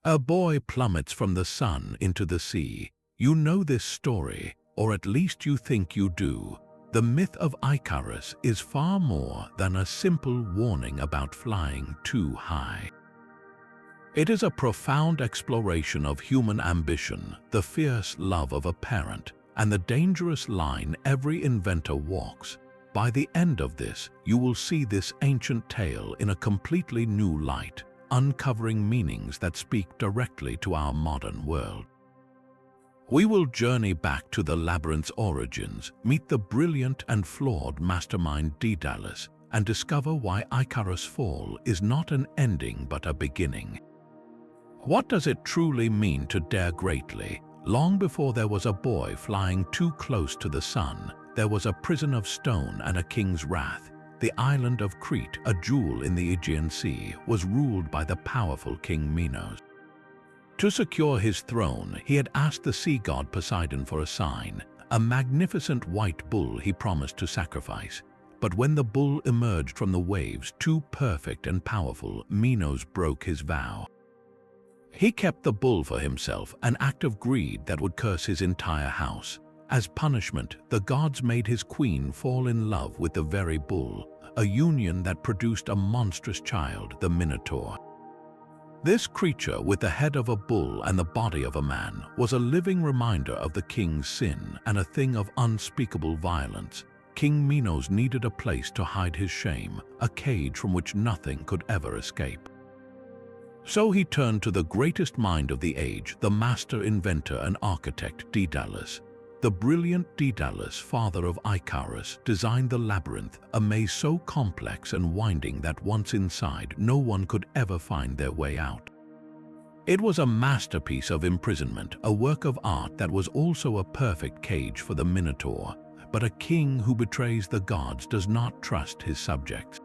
A boy plummets from the sun into the sea. You know this story, or at least you think you do. The myth of Icarus is far more than a simple warning about flying too high. It is a profound exploration of human ambition, the fierce love of a parent, and the dangerous line every inventor walks. By the end of this, you will see this ancient tale in a completely new light, uncovering meanings that speak directly to our modern world. We will journey back to the labyrinth's origins, meet the brilliant and flawed mastermind Daedalus, and discover why Icarus' fall is not an ending but a beginning. What does it truly mean to dare greatly? Long before there was a boy flying too close to the sun, there was a prison of stone and a king's wrath. The island of Crete, a jewel in the Aegean Sea, was ruled by the powerful King Minos. To secure his throne, he had asked the sea god Poseidon for a sign, a magnificent white bull he promised to sacrifice. But when the bull emerged from the waves, too perfect and powerful, Minos broke his vow. He kept the bull for himself, an act of greed that would curse his entire house. As punishment, the gods made his queen fall in love with the very bull, a union that produced a monstrous child, the Minotaur. This creature, with the head of a bull and the body of a man, was a living reminder of the king's sin and a thing of unspeakable violence. King Minos needed a place to hide his shame, a cage from which nothing could ever escape. So he turned to the greatest mind of the age, the master inventor and architect Daedalus. The brilliant Daedalus, father of Icarus, designed the labyrinth, a maze so complex and winding that once inside, no one could ever find their way out. It was a masterpiece of imprisonment, a work of art that was also a perfect cage for the Minotaur. But a king who betrays the gods does not trust his subjects.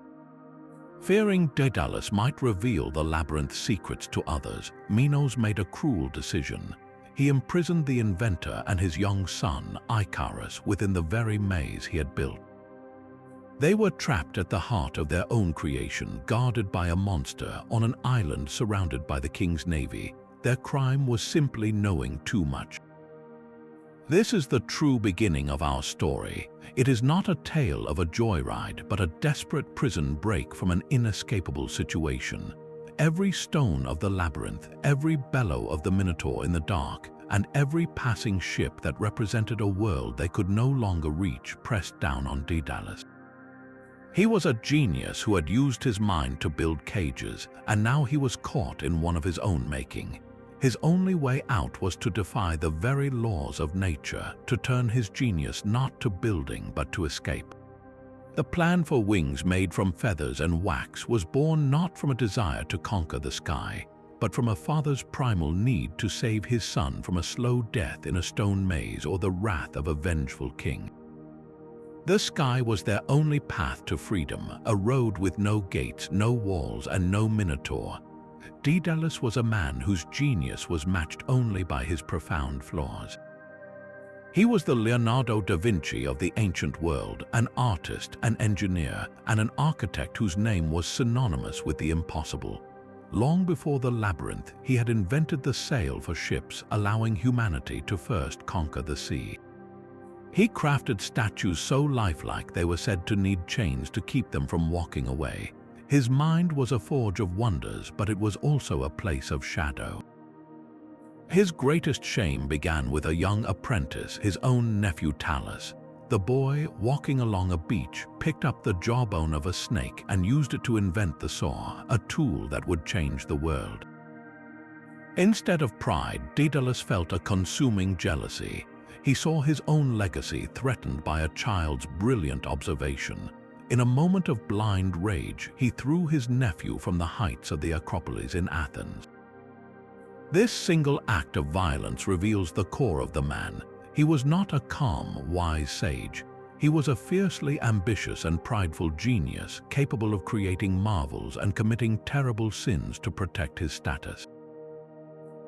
Fearing Daedalus might reveal the labyrinth's secrets to others, Minos made a cruel decision. He imprisoned the inventor and his young son, Icarus, within the very maze he had built. They were trapped at the heart of their own creation, guarded by a monster on an island surrounded by the king's navy. Their crime was simply knowing too much. This is the true beginning of our story. It is not a tale of a joyride, but a desperate prison break from an inescapable situation. Every stone of the labyrinth, every bellow of the Minotaur in the dark, and every passing ship that represented a world they could no longer reach pressed down on Daedalus. He was a genius who had used his mind to build cages, and now he was caught in one of his own making. His only way out was to defy the very laws of nature, to turn his genius not to building but to escape. The plan for wings made from feathers and wax was born not from a desire to conquer the sky, but from a father's primal need to save his son from a slow death in a stone maze or the wrath of a vengeful king. The sky was their only path to freedom, a road with no gates, no walls, and no Minotaur. Daedalus was a man whose genius was matched only by his profound flaws. He was the Leonardo da Vinci of the ancient world, an artist, an engineer, and an architect whose name was synonymous with the impossible. Long before the labyrinth, he had invented the sail for ships, allowing humanity to first conquer the sea. He crafted statues so lifelike they were said to need chains to keep them from walking away. His mind was a forge of wonders, but it was also a place of shadow. His greatest shame began with a young apprentice, his own nephew Talus. The boy, walking along a beach, picked up the jawbone of a snake and used it to invent the saw, a tool that would change the world. Instead of pride, Daedalus felt a consuming jealousy. He saw his own legacy threatened by a child's brilliant observation. In a moment of blind rage, he threw his nephew from the heights of the Acropolis in Athens. This single act of violence reveals the core of the man. He was not a calm, wise sage. He was a fiercely ambitious and prideful genius, capable of creating marvels and committing terrible sins to protect his status.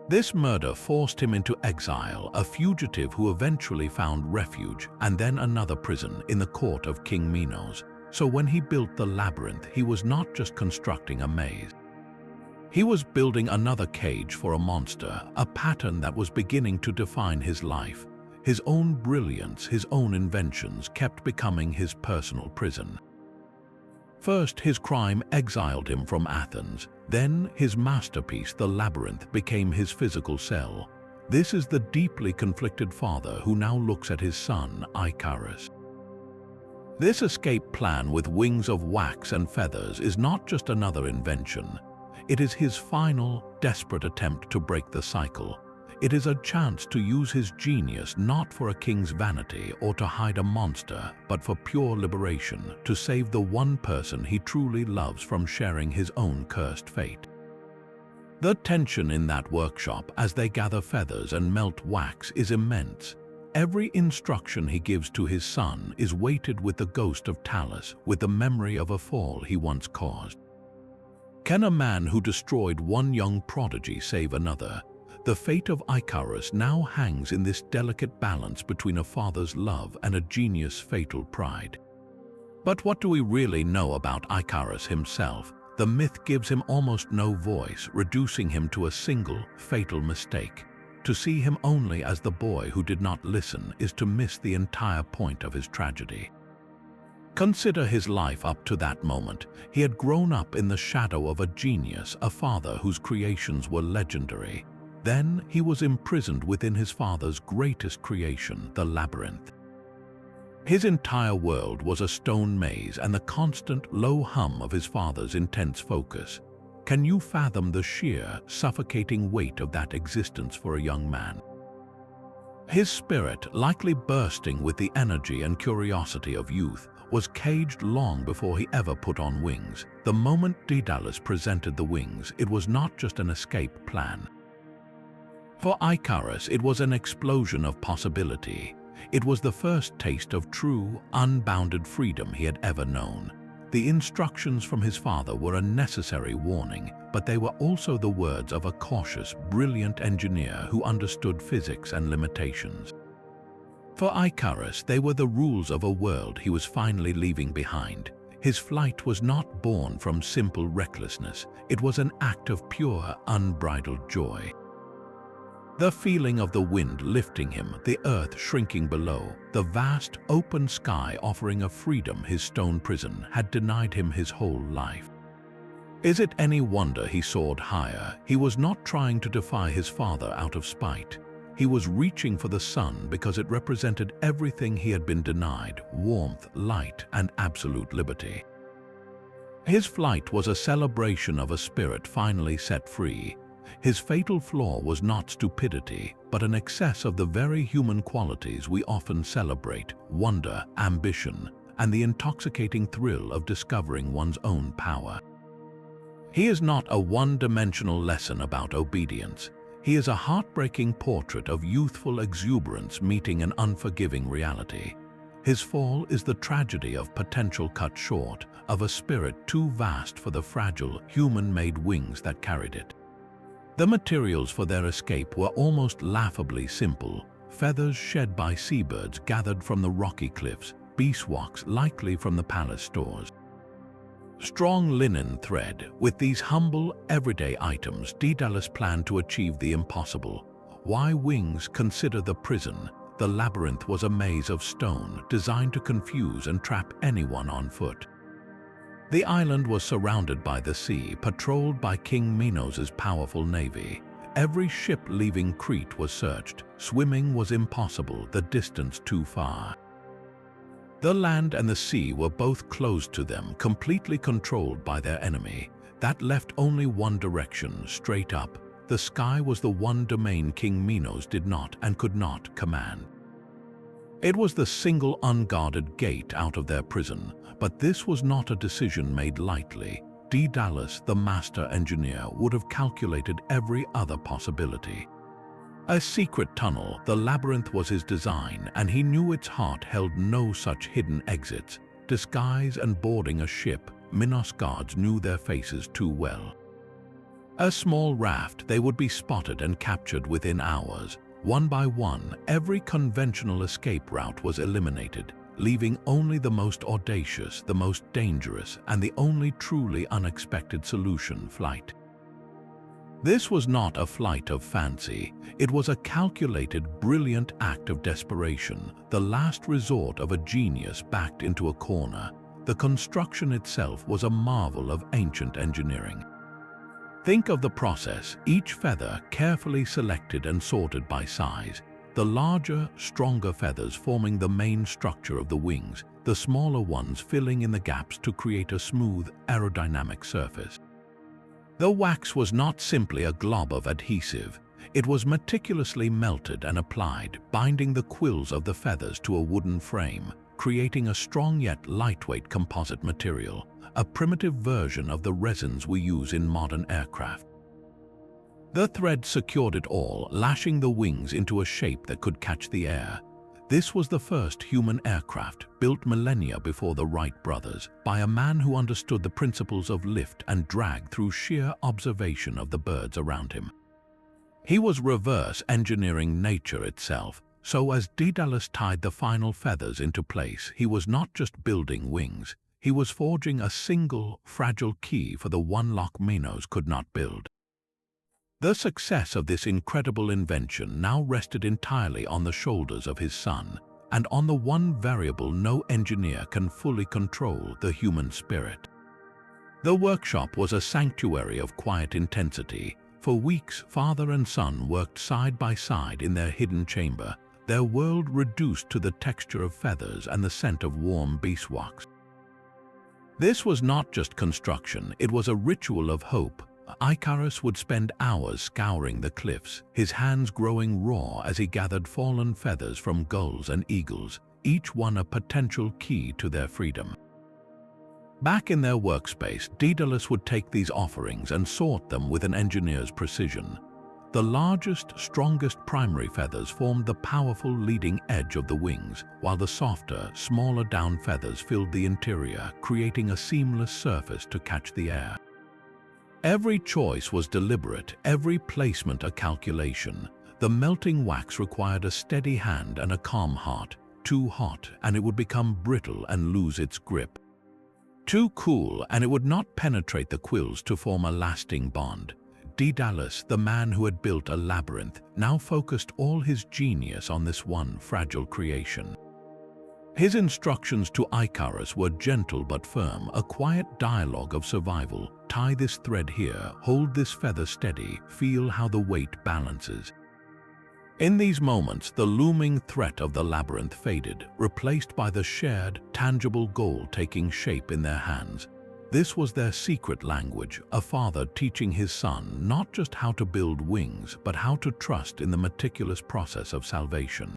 This murder forced him into exile, a fugitive who eventually found refuge and then another prison in the court of King Minos. So when he built the labyrinth, he was not just constructing a maze. He was building another cage for a monster, a pattern that was beginning to define his life. His own brilliance, his own inventions kept becoming his personal prison. First, his crime exiled him from Athens. Then, his masterpiece, the labyrinth, became his physical cell. This is the deeply conflicted father who now looks at his son, Icarus. This escape plan with wings of wax and feathers is not just another invention. It is his final, desperate attempt to break the cycle. It is a chance to use his genius not for a king's vanity or to hide a monster, but for pure liberation, to save the one person he truly loves from sharing his own cursed fate. The tension in that workshop as they gather feathers and melt wax is immense. Every instruction he gives to his son is weighted with the ghost of Daedalus, with the memory of a fall he once caused. Can a man who destroyed one young prodigy save another? The fate of Icarus now hangs in this delicate balance between a father's love and a genius' fatal pride. But what do we really know about Icarus himself? The myth gives him almost no voice, reducing him to a single, fatal mistake. To see him only as the boy who did not listen is to miss the entire point of his tragedy. Consider his life up to that moment. He had grown up in the shadow of a genius, a father whose creations were legendary. Then he was imprisoned within his father's greatest creation, the labyrinth. His entire world was a stone maze and the constant low hum of his father's intense focus. Can you fathom the sheer, suffocating weight of that existence for a young man? His spirit, likely bursting with the energy and curiosity of youth, was caged long before he ever put on wings. The moment Daedalus presented the wings, it was not just an escape plan. For Icarus, it was an explosion of possibility. It was the first taste of true, unbounded freedom he had ever known. The instructions from his father were a necessary warning, but they were also the words of a cautious, brilliant engineer who understood physics and limitations. For Icarus, they were the rules of a world he was finally leaving behind. His flight was not born from simple recklessness. It was an act of pure, unbridled joy. The feeling of the wind lifting him, the earth shrinking below, the vast, open sky offering a freedom his stone prison had denied him his whole life. Is it any wonder he soared higher? He was not trying to defy his father out of spite. He was reaching for the sun because it represented everything he had been denied: warmth, light, and absolute liberty. His flight was a celebration of a spirit finally set free. His fatal flaw was not stupidity, but an excess of the very human qualities we often celebrate: wonder, ambition, and the intoxicating thrill of discovering one's own power. He is not a one-dimensional lesson about obedience. He is a heartbreaking portrait of youthful exuberance meeting an unforgiving reality. His fall is the tragedy of potential cut short, of a spirit too vast for the fragile, human-made wings that carried it. The materials for their escape were almost laughably simple: feathers shed by seabirds gathered from the rocky cliffs, beeswax likely from the palace stores. Strong linen thread. With these humble, everyday items, Daedalus planned to achieve the impossible. Why wings? Consider the prison. The labyrinth was a maze of stone, designed to confuse and trap anyone on foot. The island was surrounded by the sea, patrolled by King Minos's powerful navy. Every ship leaving Crete was searched. Swimming was impossible, the distance too far. The land and the sea were both closed to them, completely controlled by their enemy. That left only one direction, straight up. The sky was the one domain King Minos did not and could not command. It was the single unguarded gate out of their prison, but this was not a decision made lightly. Daedalus, the master engineer, would have calculated every other possibility. A secret tunnel, the labyrinth was his design, and he knew its heart held no such hidden exits. Disguise and boarding a ship, Minos guards knew their faces too well. A small raft, they would be spotted and captured within hours. One by one, every conventional escape route was eliminated, leaving only the most audacious, the most dangerous, and the only truly unexpected solution: flight. This was not a flight of fancy. It was a calculated, brilliant act of desperation, the last resort of a genius backed into a corner. The construction itself was a marvel of ancient engineering. Think of the process, each feather carefully selected and sorted by size. The larger, stronger feathers forming the main structure of the wings, the smaller ones filling in the gaps to create a smooth, aerodynamic surface. The wax was not simply a glob of adhesive. It was meticulously melted and applied, binding the quills of the feathers to a wooden frame, creating a strong yet lightweight composite material, a primitive version of the resins we use in modern aircraft. The thread secured it all, lashing the wings into a shape that could catch the air. This was the first human aircraft, built millennia before the Wright brothers, by a man who understood the principles of lift and drag through sheer observation of the birds around him. He was reverse engineering nature itself, so as Daedalus tied the final feathers into place, he was not just building wings, he was forging a single, fragile key for the one lock Minos could not build. The success of this incredible invention now rested entirely on the shoulders of his son, and on the one variable no engineer can fully control: the human spirit. The workshop was a sanctuary of quiet intensity. For weeks, father and son worked side by side in their hidden chamber, their world reduced to the texture of feathers and the scent of warm beeswax. This was not just construction, it was a ritual of hope. Icarus would spend hours scouring the cliffs, his hands growing raw as he gathered fallen feathers from gulls and eagles, each one a potential key to their freedom. Back in their workspace, Daedalus would take these offerings and sort them with an engineer's precision. The largest, strongest primary feathers formed the powerful leading edge of the wings, while the softer, smaller down feathers filled the interior, creating a seamless surface to catch the air. Every choice was deliberate, every placement a calculation. The melting wax required a steady hand and a calm heart. Too hot, and it would become brittle and lose its grip. Too cool, and it would not penetrate the quills to form a lasting bond. Daedalus, the man who had built a labyrinth, now focused all his genius on this one fragile creation. His instructions to Icarus were gentle but firm, a quiet dialogue of survival. Tie this thread here, hold this feather steady, feel how the weight balances. In these moments, the looming threat of the labyrinth faded, replaced by the shared, tangible goal taking shape in their hands. This was their secret language, a father teaching his son not just how to build wings, but how to trust in the meticulous process of salvation.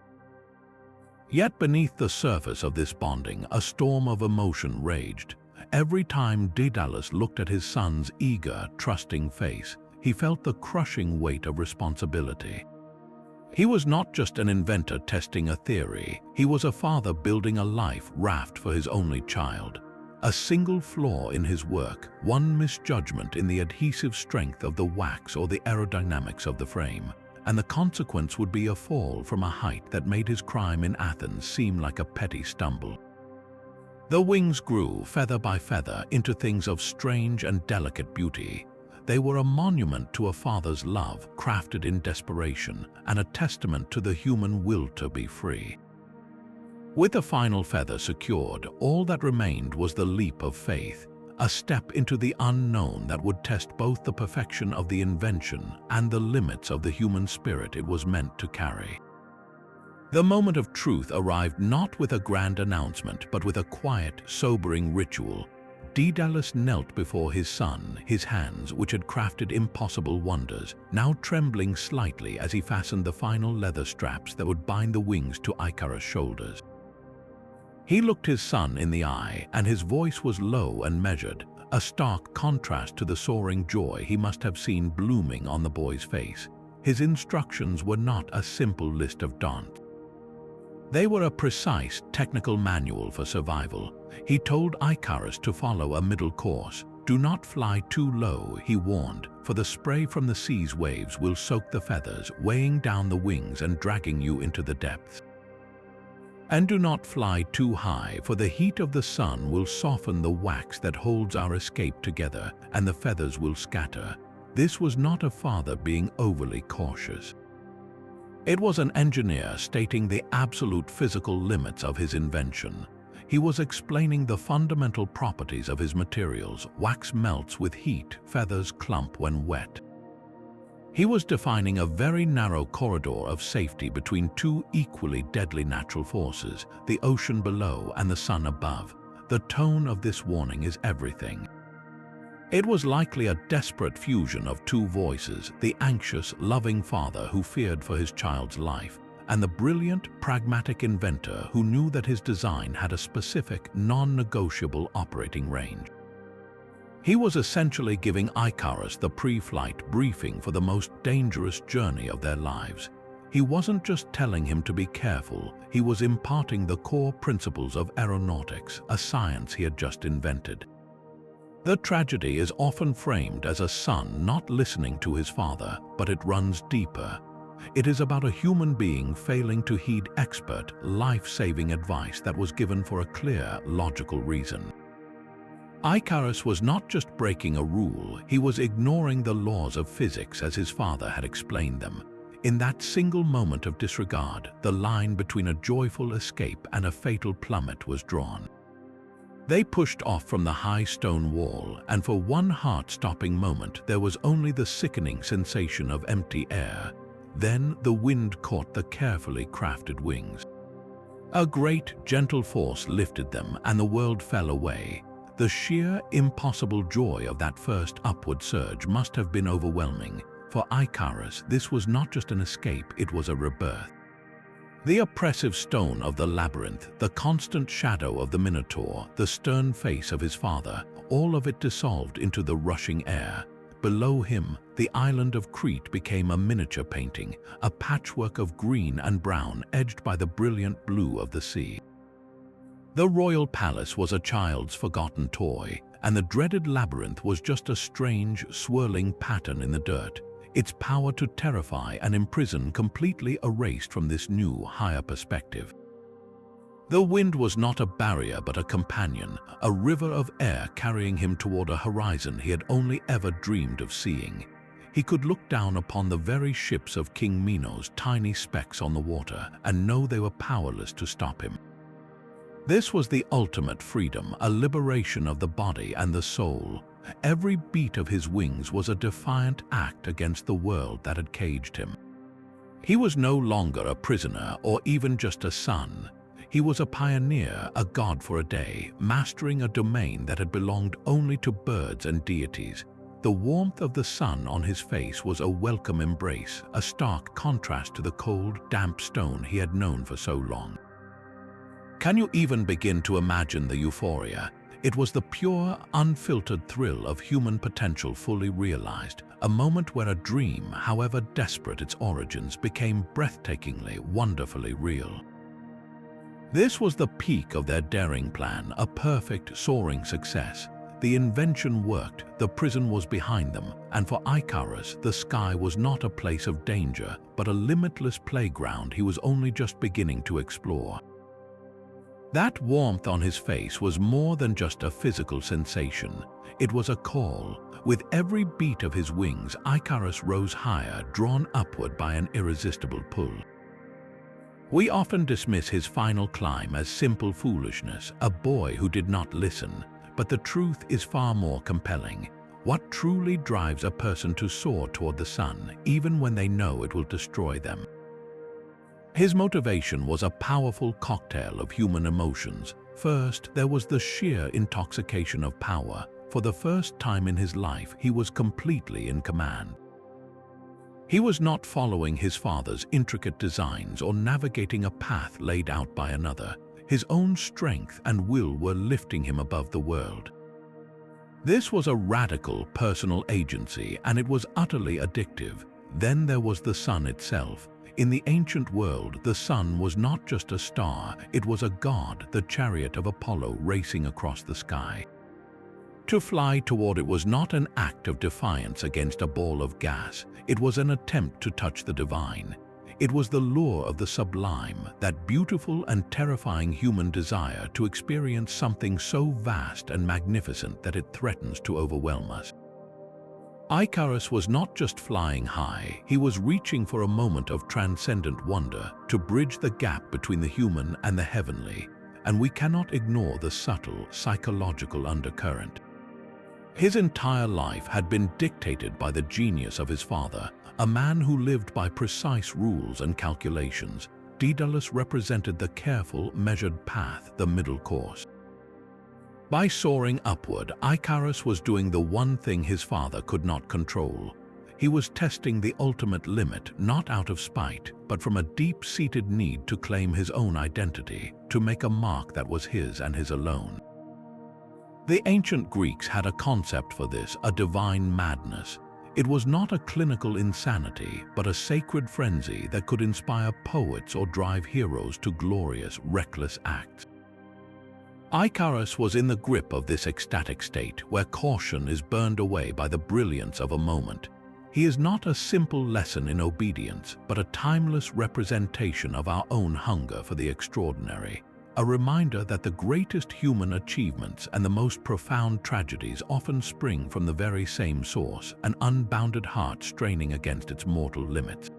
Yet beneath the surface of this bonding, a storm of emotion raged. Every time Daedalus looked at his son's eager, trusting face, he felt the crushing weight of responsibility. He was not just an inventor testing a theory, he was a father building a life raft for his only child. A single flaw in his work, one misjudgment in the adhesive strength of the wax or the aerodynamics of the frame, and the consequence would be a fall from a height that made his crime in Athens seem like a petty stumble. The wings grew, feather by feather, into things of strange and delicate beauty. They were a monument to a father's love, crafted in desperation, and a testament to the human will to be free. With the final feather secured, all that remained was the leap of faith, a step into the unknown that would test both the perfection of the invention and the limits of the human spirit it was meant to carry. The moment of truth arrived not with a grand announcement, but with a quiet, sobering ritual. Daedalus knelt before his son, his hands, which had crafted impossible wonders, now trembling slightly as he fastened the final leather straps that would bind the wings to Icarus' shoulders. He looked his son in the eye, and his voice was low and measured, a stark contrast to the soaring joy he must have seen blooming on the boy's face. His instructions were not a simple list of don'ts. They were a precise, technical manual for survival. He told Icarus to follow a middle course. Do not fly too low, he warned, for the spray from the sea's waves will soak the feathers, weighing down the wings and dragging you into the depths. And do not fly too high, for the heat of the sun will soften the wax that holds our escape together, and the feathers will scatter. This was not a father being overly cautious. It was an engineer stating the absolute physical limits of his invention. He was explaining the fundamental properties of his materials. Wax melts with heat, feathers clump when wet. He was defining a very narrow corridor of safety between two equally deadly natural forces, the ocean below and the sun above. The tone of this warning is everything. It was likely a desperate fusion of two voices, the anxious, loving father who feared for his child's life, and the brilliant, pragmatic inventor who knew that his design had a specific, non-negotiable operating range. He was essentially giving Icarus the pre-flight briefing for the most dangerous journey of their lives. He wasn't just telling him to be careful, he was imparting the core principles of aeronautics, a science he had just invented. The tragedy is often framed as a son not listening to his father, but it runs deeper. It is about a human being failing to heed expert, life-saving advice that was given for a clear, logical reason. Icarus was not just breaking a rule, he was ignoring the laws of physics as his father had explained them. In that single moment of disregard, the line between a joyful escape and a fatal plummet was drawn. They pushed off from the high stone wall, and for one heart-stopping moment there was only the sickening sensation of empty air. Then the wind caught the carefully crafted wings. A great, gentle force lifted them, and the world fell away. The sheer, impossible joy of that first upward surge must have been overwhelming. For Icarus, this was not just an escape, it was a rebirth. The oppressive stone of the labyrinth, the constant shadow of the Minotaur, the stern face of his father, all of it dissolved into the rushing air. Below him, the island of Crete became a miniature painting, a patchwork of green and brown edged by the brilliant blue of the sea. The royal palace was a child's forgotten toy, and the dreaded labyrinth was just a strange, swirling pattern in the dirt. Its power to terrify and imprison completely erased from this new, higher perspective. The wind was not a barrier but a companion, a river of air carrying him toward a horizon he had only ever dreamed of seeing. He could look down upon the very ships of King Minos, tiny specks on the water, and know they were powerless to stop him. This was the ultimate freedom, a liberation of the body and the soul. Every beat of his wings was a defiant act against the world that had caged him. He was no longer a prisoner or even just a son. He was a pioneer, a god for a day, mastering a domain that had belonged only to birds and deities. The warmth of the sun on his face was a welcome embrace, a stark contrast to the cold, damp stone he had known for so long. Can you even begin to imagine the euphoria? It was the pure, unfiltered thrill of human potential fully realized, a moment where a dream, however desperate its origins, became breathtakingly, wonderfully real. This was the peak of their daring plan, a perfect, soaring success. The invention worked, the prison was behind them, and for Icarus, the sky was not a place of danger, but a limitless playground he was only just beginning to explore. That warmth on his face was more than just a physical sensation. It was a call. With every beat of his wings, Icarus rose higher, drawn upward by an irresistible pull. We often dismiss his final climb as simple foolishness, a boy who did not listen. But the truth is far more compelling. What truly drives a person to soar toward the sun, even when they know it will destroy them? His motivation was a powerful cocktail of human emotions. First, there was the sheer intoxication of power. For the first time in his life, he was completely in command. He was not following his father's intricate designs or navigating a path laid out by another. His own strength and will were lifting him above the world. This was a radical personal agency, and it was utterly addictive. Then there was the sun itself. In the ancient world, the sun was not just a star, it was a god, the chariot of Apollo racing across the sky. To fly toward it was not an act of defiance against a ball of gas, it was an attempt to touch the divine. It was the lure of the sublime, that beautiful and terrifying human desire to experience something so vast and magnificent that it threatens to overwhelm us. Icarus was not just flying high, he was reaching for a moment of transcendent wonder to bridge the gap between the human and the heavenly, and we cannot ignore the subtle psychological undercurrent. His entire life had been dictated by the genius of his father, a man who lived by precise rules and calculations. Daedalus represented the careful, measured path, the middle course. By soaring upward, Icarus was doing the one thing his father could not control. He was testing the ultimate limit, not out of spite, but from a deep-seated need to claim his own identity, to make a mark that was his and his alone. The ancient Greeks had a concept for this, a divine madness. It was not a clinical insanity, but a sacred frenzy that could inspire poets or drive heroes to glorious, reckless acts. Icarus was in the grip of this ecstatic state, where caution is burned away by the brilliance of a moment. He is not a simple lesson in obedience, but a timeless representation of our own hunger for the extraordinary. A reminder that the greatest human achievements and the most profound tragedies often spring from the very same source, an unbounded heart straining against its mortal limits.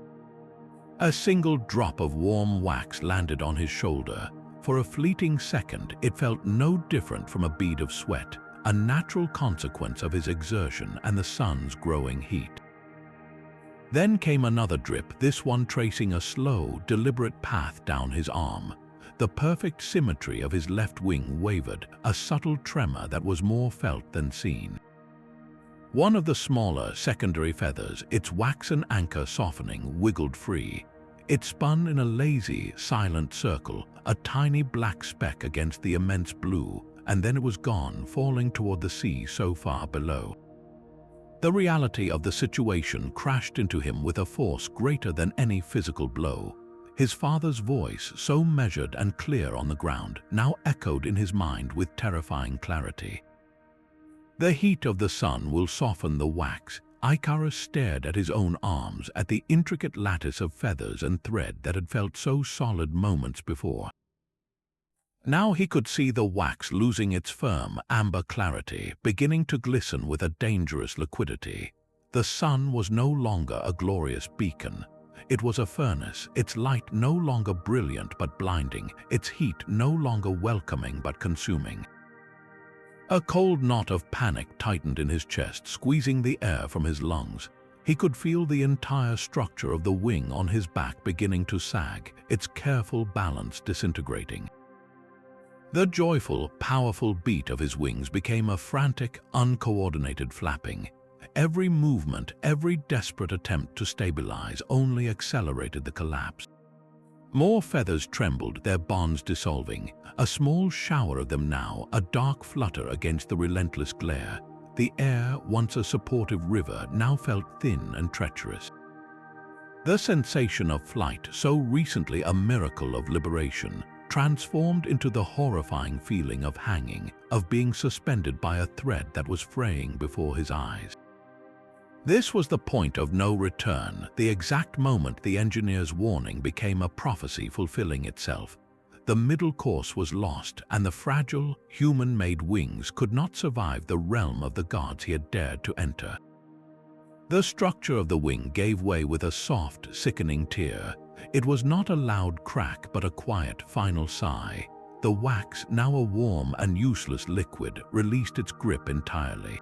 A single drop of warm wax landed on his shoulder. For a fleeting second, it felt no different from a bead of sweat, a natural consequence of his exertion and the sun's growing heat. Then came another drip, this one tracing a slow, deliberate path down his arm. The perfect symmetry of his left wing wavered, a subtle tremor that was more felt than seen. One of the smaller, secondary feathers, its waxen anchor softening, wiggled free. It spun in a lazy, silent circle, a tiny black speck against the immense blue, and then it was gone, falling toward the sea so far below. The reality of the situation crashed into him with a force greater than any physical blow. His father's voice, so measured and clear on the ground, now echoed in his mind with terrifying clarity. The heat of the sun will soften the wax. Icarus stared at his own arms, at the intricate lattice of feathers and thread that had felt so solid moments before. Now he could see the wax losing its firm, amber clarity, beginning to glisten with a dangerous liquidity. The sun was no longer a glorious beacon. It was a furnace, its light no longer brilliant but blinding, its heat no longer welcoming but consuming. A cold knot of panic tightened in his chest, squeezing the air from his lungs. He could feel the entire structure of the wing on his back beginning to sag, its careful balance disintegrating. The joyful, powerful beat of his wings became a frantic, uncoordinated flapping. Every movement, every desperate attempt to stabilize only accelerated the collapse. More feathers trembled, their bonds dissolving. A small shower of them now, a dark flutter against the relentless glare. The air, once a supportive river, now felt thin and treacherous. The sensation of flight, so recently a miracle of liberation, transformed into the horrifying feeling of hanging, of being suspended by a thread that was fraying before his eyes. This was the point of no return, the exact moment the engineer's warning became a prophecy fulfilling itself. The middle course was lost, and the fragile, human-made wings could not survive the realm of the gods he had dared to enter. The structure of the wing gave way with a soft, sickening tear. It was not a loud crack, but a quiet, final sigh. The wax, now a warm and useless liquid, released its grip entirely.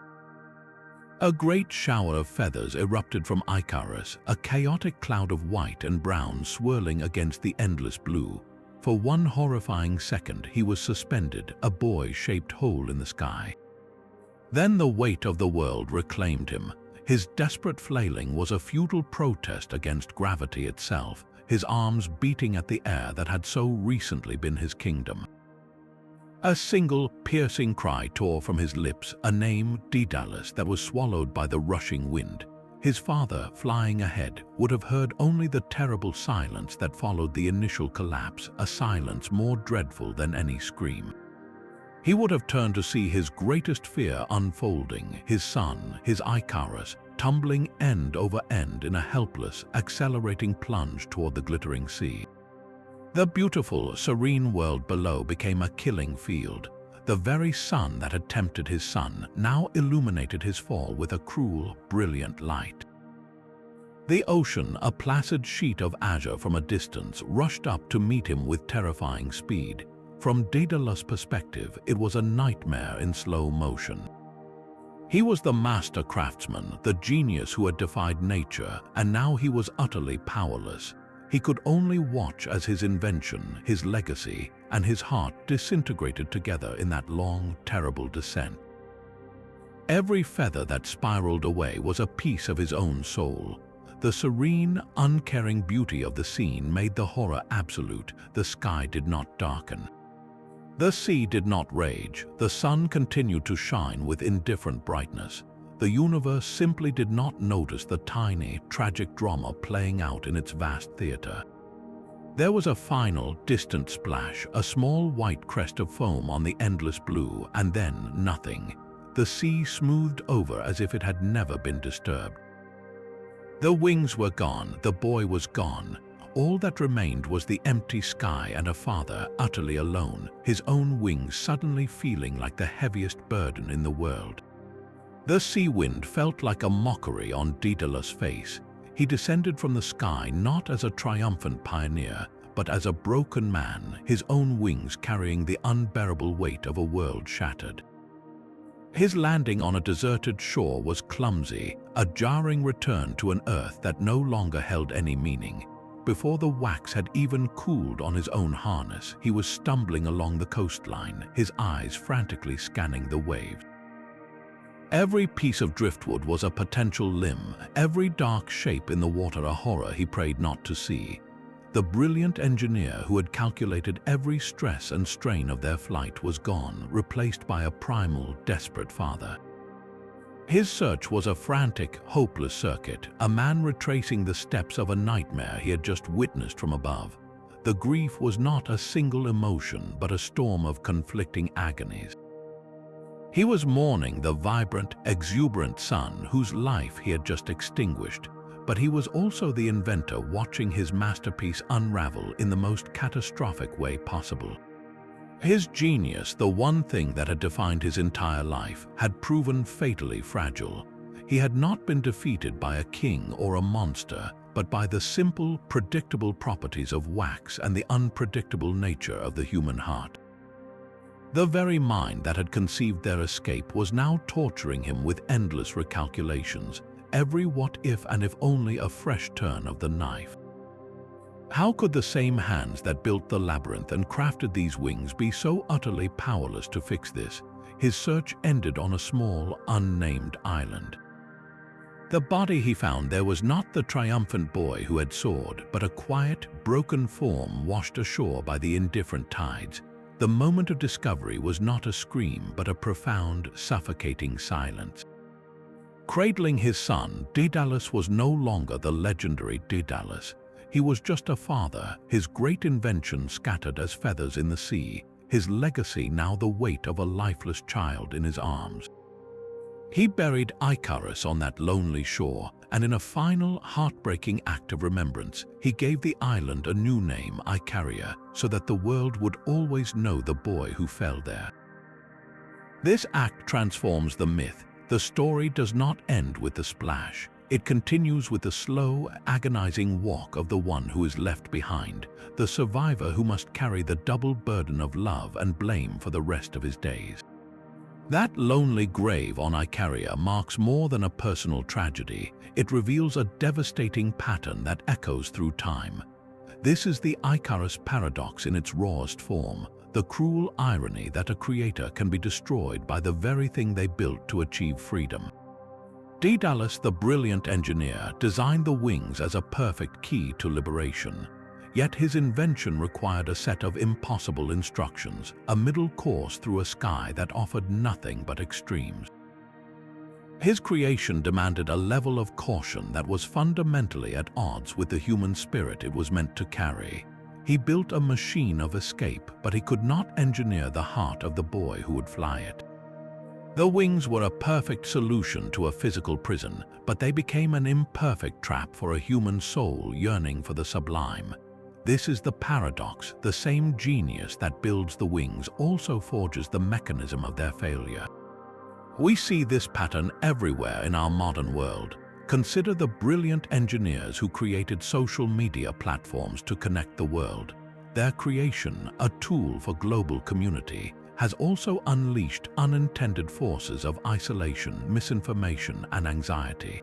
A great shower of feathers erupted from Icarus, a chaotic cloud of white and brown swirling against the endless blue. For one horrifying second, he was suspended, a boy-shaped hole in the sky. Then the weight of the world reclaimed him. His desperate flailing was a futile protest against gravity itself, his arms beating at the air that had so recently been his kingdom. A single, piercing cry tore from his lips, a name, Daedalus, that was swallowed by the rushing wind. His father, flying ahead, would have heard only the terrible silence that followed the initial collapse, a silence more dreadful than any scream. He would have turned to see his greatest fear unfolding, his son, his Icarus, tumbling end over end in a helpless, accelerating plunge toward the glittering sea. The beautiful, serene world below became a killing field. The very sun that had tempted his son now illuminated his fall with a cruel, brilliant light. The ocean, a placid sheet of azure from a distance, rushed up to meet him with terrifying speed. From Daedalus' perspective, it was a nightmare in slow motion. He was the master craftsman, the genius who had defied nature, and now he was utterly powerless. He could only watch as his invention, his legacy, and his heart disintegrated together in that long, terrible descent. Every feather that spiraled away was a piece of his own soul. The serene, uncaring beauty of the scene made the horror absolute. The sky did not darken. The sea did not rage. The sun continued to shine with indifferent brightness. The universe simply did not notice the tiny, tragic drama playing out in its vast theater. There was a final, distant splash, a small white crest of foam on the endless blue, and then nothing. The sea smoothed over as if it had never been disturbed. The wings were gone, the boy was gone. All that remained was the empty sky and a father utterly alone, his own wings suddenly feeling like the heaviest burden in the world. The sea wind felt like a mockery on Daedalus' face. He descended from the sky not as a triumphant pioneer, but as a broken man, his own wings carrying the unbearable weight of a world shattered. His landing on a deserted shore was clumsy, a jarring return to an earth that no longer held any meaning. Before the wax had even cooled on his own harness, he was stumbling along the coastline, his eyes frantically scanning the waves. Every piece of driftwood was a potential limb, every dark shape in the water a horror he prayed not to see. The brilliant engineer who had calculated every stress and strain of their flight was gone, replaced by a primal, desperate father. His search was a frantic, hopeless circuit, a man retracing the steps of a nightmare he had just witnessed from above. The grief was not a single emotion, but a storm of conflicting agonies. He was mourning the vibrant, exuberant son whose life he had just extinguished, but he was also the inventor watching his masterpiece unravel in the most catastrophic way possible. His genius, the one thing that had defined his entire life, had proven fatally fragile. He had not been defeated by a king or a monster, but by the simple, predictable properties of wax and the unpredictable nature of the human heart. The very mind that had conceived their escape was now torturing him with endless recalculations, every what if and if only a fresh turn of the knife. How could the same hands that built the labyrinth and crafted these wings be so utterly powerless to fix this? His search ended on a small, unnamed island. The body he found there was not the triumphant boy who had soared, but a quiet, broken form washed ashore by the indifferent tides. The moment of discovery was not a scream, but a profound, suffocating silence. Cradling his son, Daedalus was no longer the legendary Daedalus. He was just a father, his great invention scattered as feathers in the sea, his legacy now the weight of a lifeless child in his arms. He buried Icarus on that lonely shore, and in a final, heartbreaking act of remembrance, he gave the island a new name, Icaria, so that the world would always know the boy who fell there. This act transforms the myth. The story does not end with the splash. It continues with the slow, agonizing walk of the one who is left behind, the survivor who must carry the double burden of love and blame for the rest of his days. That lonely grave on Icaria marks more than a personal tragedy. It reveals a devastating pattern that echoes through time. This is the Icarus paradox in its rawest form, the cruel irony that a creator can be destroyed by the very thing they built to achieve freedom. Daedalus, the brilliant engineer, designed the wings as a perfect key to liberation. Yet his invention required a set of impossible instructions, a middle course through a sky that offered nothing but extremes. His creation demanded a level of caution that was fundamentally at odds with the human spirit it was meant to carry. He built a machine of escape, but he could not engineer the heart of the boy who would fly it. The wings were a perfect solution to a physical prison, but they became an imperfect trap for a human soul yearning for the sublime. This is the paradox. The same genius that builds the wings also forges the mechanism of their failure. We see this pattern everywhere in our modern world. Consider the brilliant engineers who created social media platforms to connect the world. Their creation, a tool for global community, has also unleashed unintended forces of isolation, misinformation, and anxiety.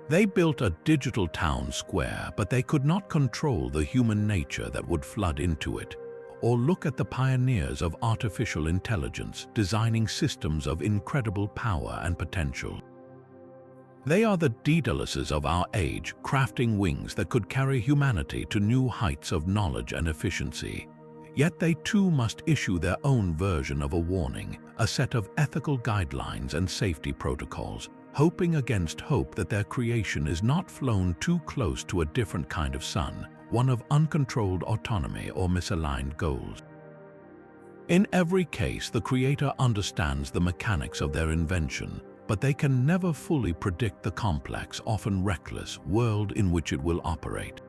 They built a digital town square, but they could not control the human nature that would flood into it. Or look at the pioneers of artificial intelligence, designing systems of incredible power and potential. They are the Daedaluses of our age, crafting wings that could carry humanity to new heights of knowledge and efficiency. Yet they too must issue their own version of a warning, a set of ethical guidelines and safety protocols, hoping against hope that their creation is not flown too close to a different kind of sun, one of uncontrolled autonomy or misaligned goals. In every case, the creator understands the mechanics of their invention, but they can never fully predict the complex, often reckless, world in which it will operate.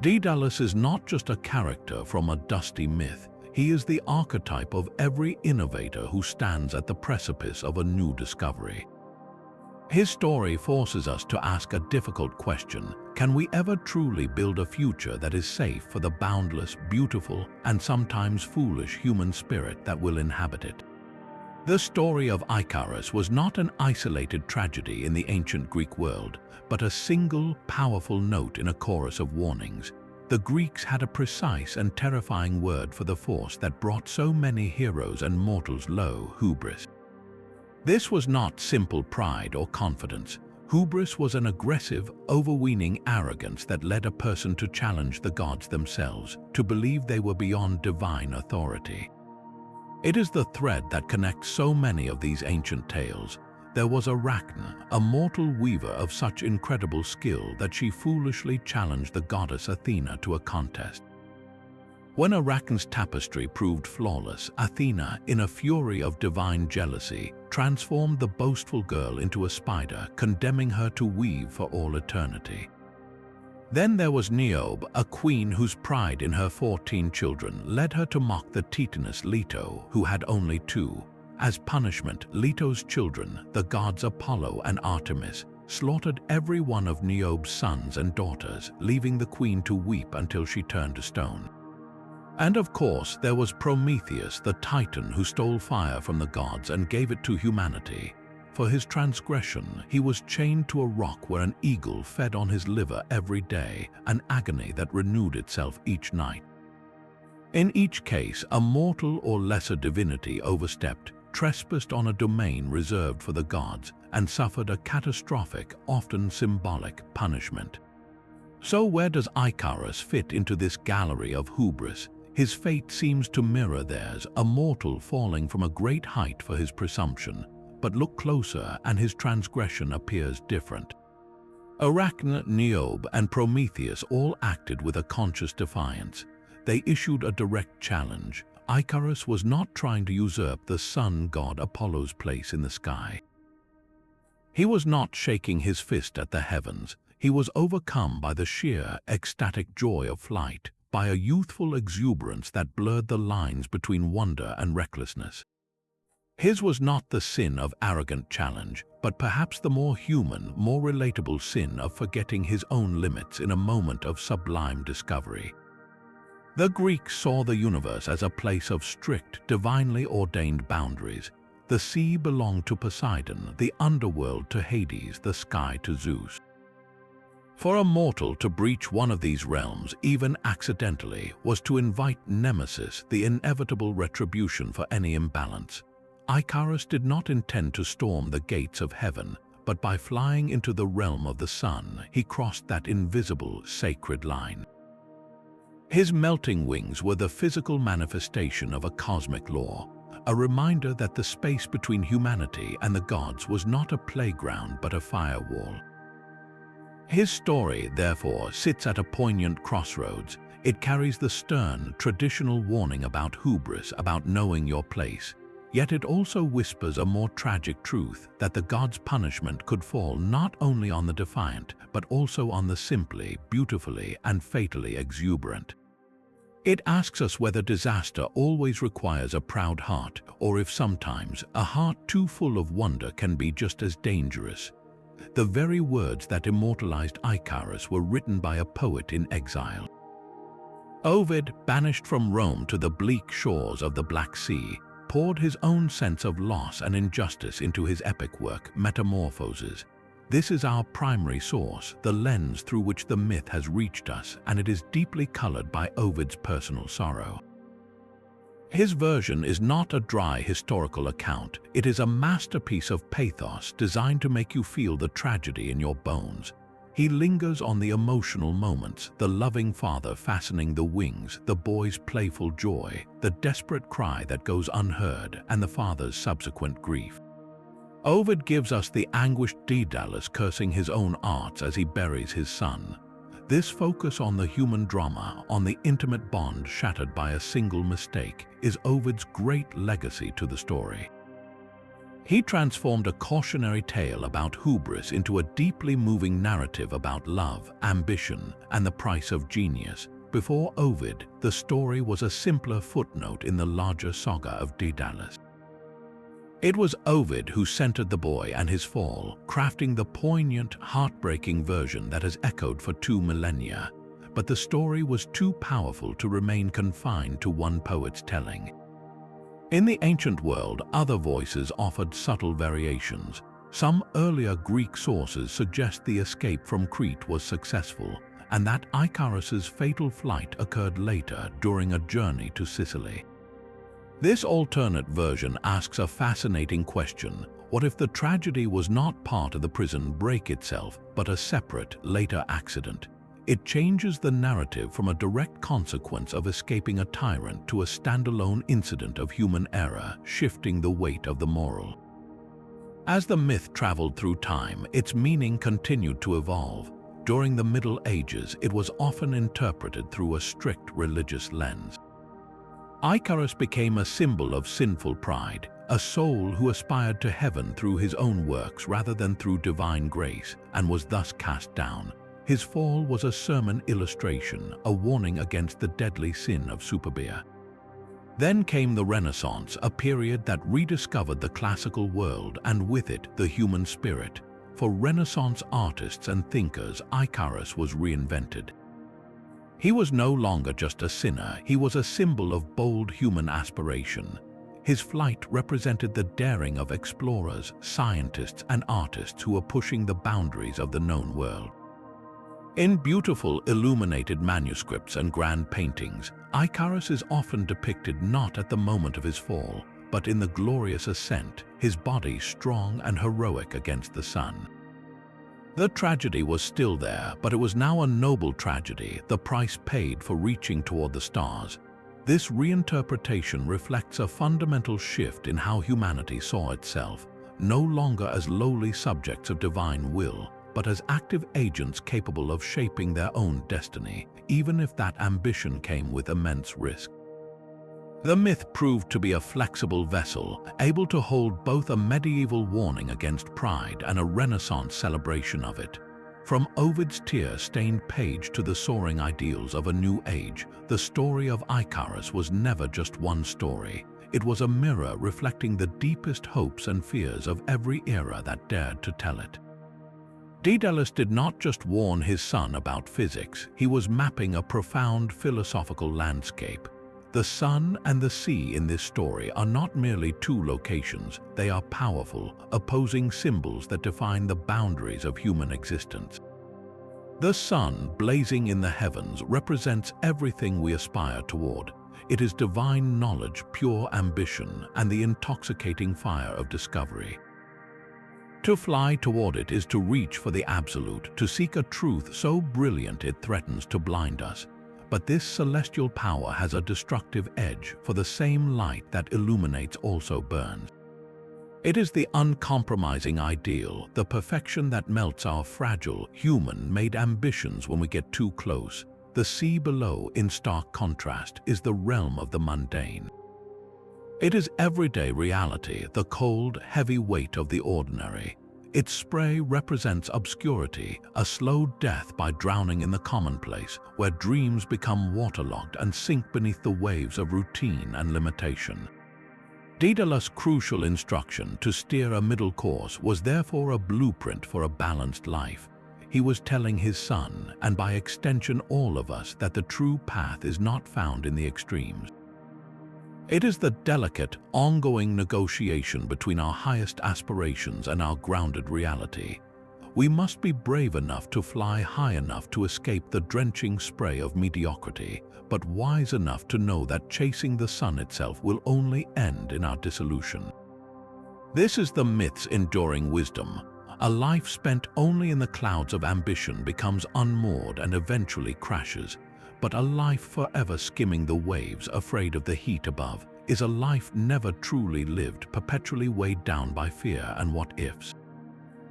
Daedalus is not just a character from a dusty myth. He is the archetype of every innovator who stands at the precipice of a new discovery. His story forces us to ask a difficult question: can we ever truly build a future that is safe for the boundless, beautiful, and sometimes foolish human spirit that will inhabit it? The story of Icarus was not an isolated tragedy in the ancient Greek world, but a single, powerful note in a chorus of warnings. The Greeks had a precise and terrifying word for the force that brought so many heroes and mortals low: hubris. This was not simple pride or confidence. Hubris was an aggressive, overweening arrogance that led a person to challenge the gods themselves, to believe they were beyond divine authority. It is the thread that connects so many of these ancient tales. There was Arachne, a mortal weaver of such incredible skill that she foolishly challenged the goddess Athena to a contest. When Arachne's tapestry proved flawless, Athena, in a fury of divine jealousy, transformed the boastful girl into a spider, condemning her to weave for all eternity. Then there was Niobe, a queen whose pride in her 14 children led her to mock the Titaness Leto, who had only 2. As punishment, Leto's children, the gods Apollo and Artemis, slaughtered every one of Niobe's sons and daughters, leaving the queen to weep until she turned to stone. And of course, there was Prometheus, the titan who stole fire from the gods and gave it to humanity. For his transgression, he was chained to a rock where an eagle fed on his liver every day, an agony that renewed itself each night. In each case, a mortal or lesser divinity overstepped, trespassed on a domain reserved for the gods, and suffered a catastrophic, often symbolic, punishment. So where does Icarus fit into this gallery of hubris? His fate seems to mirror theirs, a mortal falling from a great height for his presumption. But look closer and his transgression appears different. Arachne, Niobe, and Prometheus all acted with a conscious defiance. They issued a direct challenge. Icarus was not trying to usurp the sun god Apollo's place in the sky. He was not shaking his fist at the heavens. He was overcome by the sheer, ecstatic joy of flight, by a youthful exuberance that blurred the lines between wonder and recklessness. His was not the sin of arrogant challenge, but perhaps the more human, more relatable sin of forgetting his own limits in a moment of sublime discovery. The Greeks saw the universe as a place of strict, divinely ordained boundaries. The sea belonged to Poseidon, the underworld to Hades, the sky to Zeus. For a mortal to breach one of these realms, even accidentally, was to invite Nemesis, the inevitable retribution for any imbalance. Icarus did not intend to storm the gates of heaven, but by flying into the realm of the sun, he crossed that invisible, sacred line. His melting wings were the physical manifestation of a cosmic law, a reminder that the space between humanity and the gods was not a playground but a firewall. His story, therefore, sits at a poignant crossroads. It carries the stern, traditional warning about hubris, about knowing your place. Yet it also whispers a more tragic truth, that the god's punishment could fall not only on the defiant, but also on the simply, beautifully, and fatally exuberant. It asks us whether disaster always requires a proud heart, or if sometimes a heart too full of wonder can be just as dangerous. The very words that immortalized Icarus were written by a poet in exile. Ovid, banished from Rome to the bleak shores of the Black Sea, poured his own sense of loss and injustice into his epic work, Metamorphoses. This is our primary source, the lens through which the myth has reached us, and it is deeply colored by Ovid's personal sorrow. His version is not a dry historical account. It is a masterpiece of pathos designed to make you feel the tragedy in your bones. He lingers on the emotional moments, the loving father fastening the wings, the boy's playful joy, the desperate cry that goes unheard, and the father's subsequent grief. Ovid gives us the anguished Daedalus cursing his own arts as he buries his son. This focus on the human drama, on the intimate bond shattered by a single mistake, is Ovid's great legacy to the story. He transformed a cautionary tale about hubris into a deeply moving narrative about love, ambition, and the price of genius. Before Ovid, the story was a simpler footnote in the larger saga of Daedalus. It was Ovid who centered the boy and his fall, crafting the poignant, heartbreaking version that has echoed for 2 millennia. But the story was too powerful to remain confined to one poet's telling. In the ancient world, other voices offered subtle variations. Some earlier Greek sources suggest the escape from Crete was successful, and that Icarus's fatal flight occurred later during a journey to Sicily. This alternate version asks a fascinating question. What if the tragedy was not part of the prison break itself, but a separate, later accident? It changes the narrative from a direct consequence of escaping a tyrant to a standalone incident of human error, shifting the weight of the moral. As the myth traveled through time, its meaning continued to evolve. During the Middle Ages, it was often interpreted through a strict religious lens. Icarus became a symbol of sinful pride, a soul who aspired to heaven through his own works rather than through divine grace, and was thus cast down. His fall was a sermon illustration, a warning against the deadly sin of superbia. Then came the Renaissance, a period that rediscovered the classical world and with it the human spirit. For Renaissance artists and thinkers, Icarus was reinvented. He was no longer just a sinner, he was a symbol of bold human aspiration. His flight represented the daring of explorers, scientists, and artists who were pushing the boundaries of the known world. In beautiful illuminated manuscripts and grand paintings, Icarus is often depicted not at the moment of his fall, but in the glorious ascent, his body strong and heroic against the sun. The tragedy was still there, but it was now a noble tragedy, the price paid for reaching toward the stars. This reinterpretation reflects a fundamental shift in how humanity saw itself, no longer as lowly subjects of divine will, but as active agents capable of shaping their own destiny, even if that ambition came with immense risk. The myth proved to be a flexible vessel, able to hold both a medieval warning against pride and a Renaissance celebration of it. From Ovid's tear-stained page to the soaring ideals of a new age, the story of Icarus was never just one story. It was a mirror reflecting the deepest hopes and fears of every era that dared to tell it. Daedalus did not just warn his son about physics, he was mapping a profound philosophical landscape. The sun and the sea in this story are not merely two locations, they are powerful, opposing symbols that define the boundaries of human existence. The sun, blazing in the heavens, represents everything we aspire toward. It is divine knowledge, pure ambition, and the intoxicating fire of discovery. To fly toward it is to reach for the absolute, to seek a truth so brilliant it threatens to blind us. But this celestial power has a destructive edge, for the same light that illuminates also burns. It is the uncompromising ideal, the perfection that melts our fragile, human-made ambitions when we get too close. The sea below, in stark contrast, is the realm of the mundane. It is everyday reality, the cold, heavy weight of the ordinary. Its spray represents obscurity, a slow death by drowning in the commonplace, where dreams become waterlogged and sink beneath the waves of routine and limitation. Daedalus' crucial instruction to steer a middle course was therefore a blueprint for a balanced life. He was telling his son, and by extension all of us, that the true path is not found in the extremes. It is the delicate, ongoing negotiation between our highest aspirations and our grounded reality. We must be brave enough to fly high enough to escape the drenching spray of mediocrity, but wise enough to know that chasing the sun itself will only end in our dissolution. This is the myth's enduring wisdom. A life spent only in the clouds of ambition becomes unmoored and eventually crashes. But a life forever skimming the waves, afraid of the heat above, is a life never truly lived, perpetually weighed down by fear and what-ifs.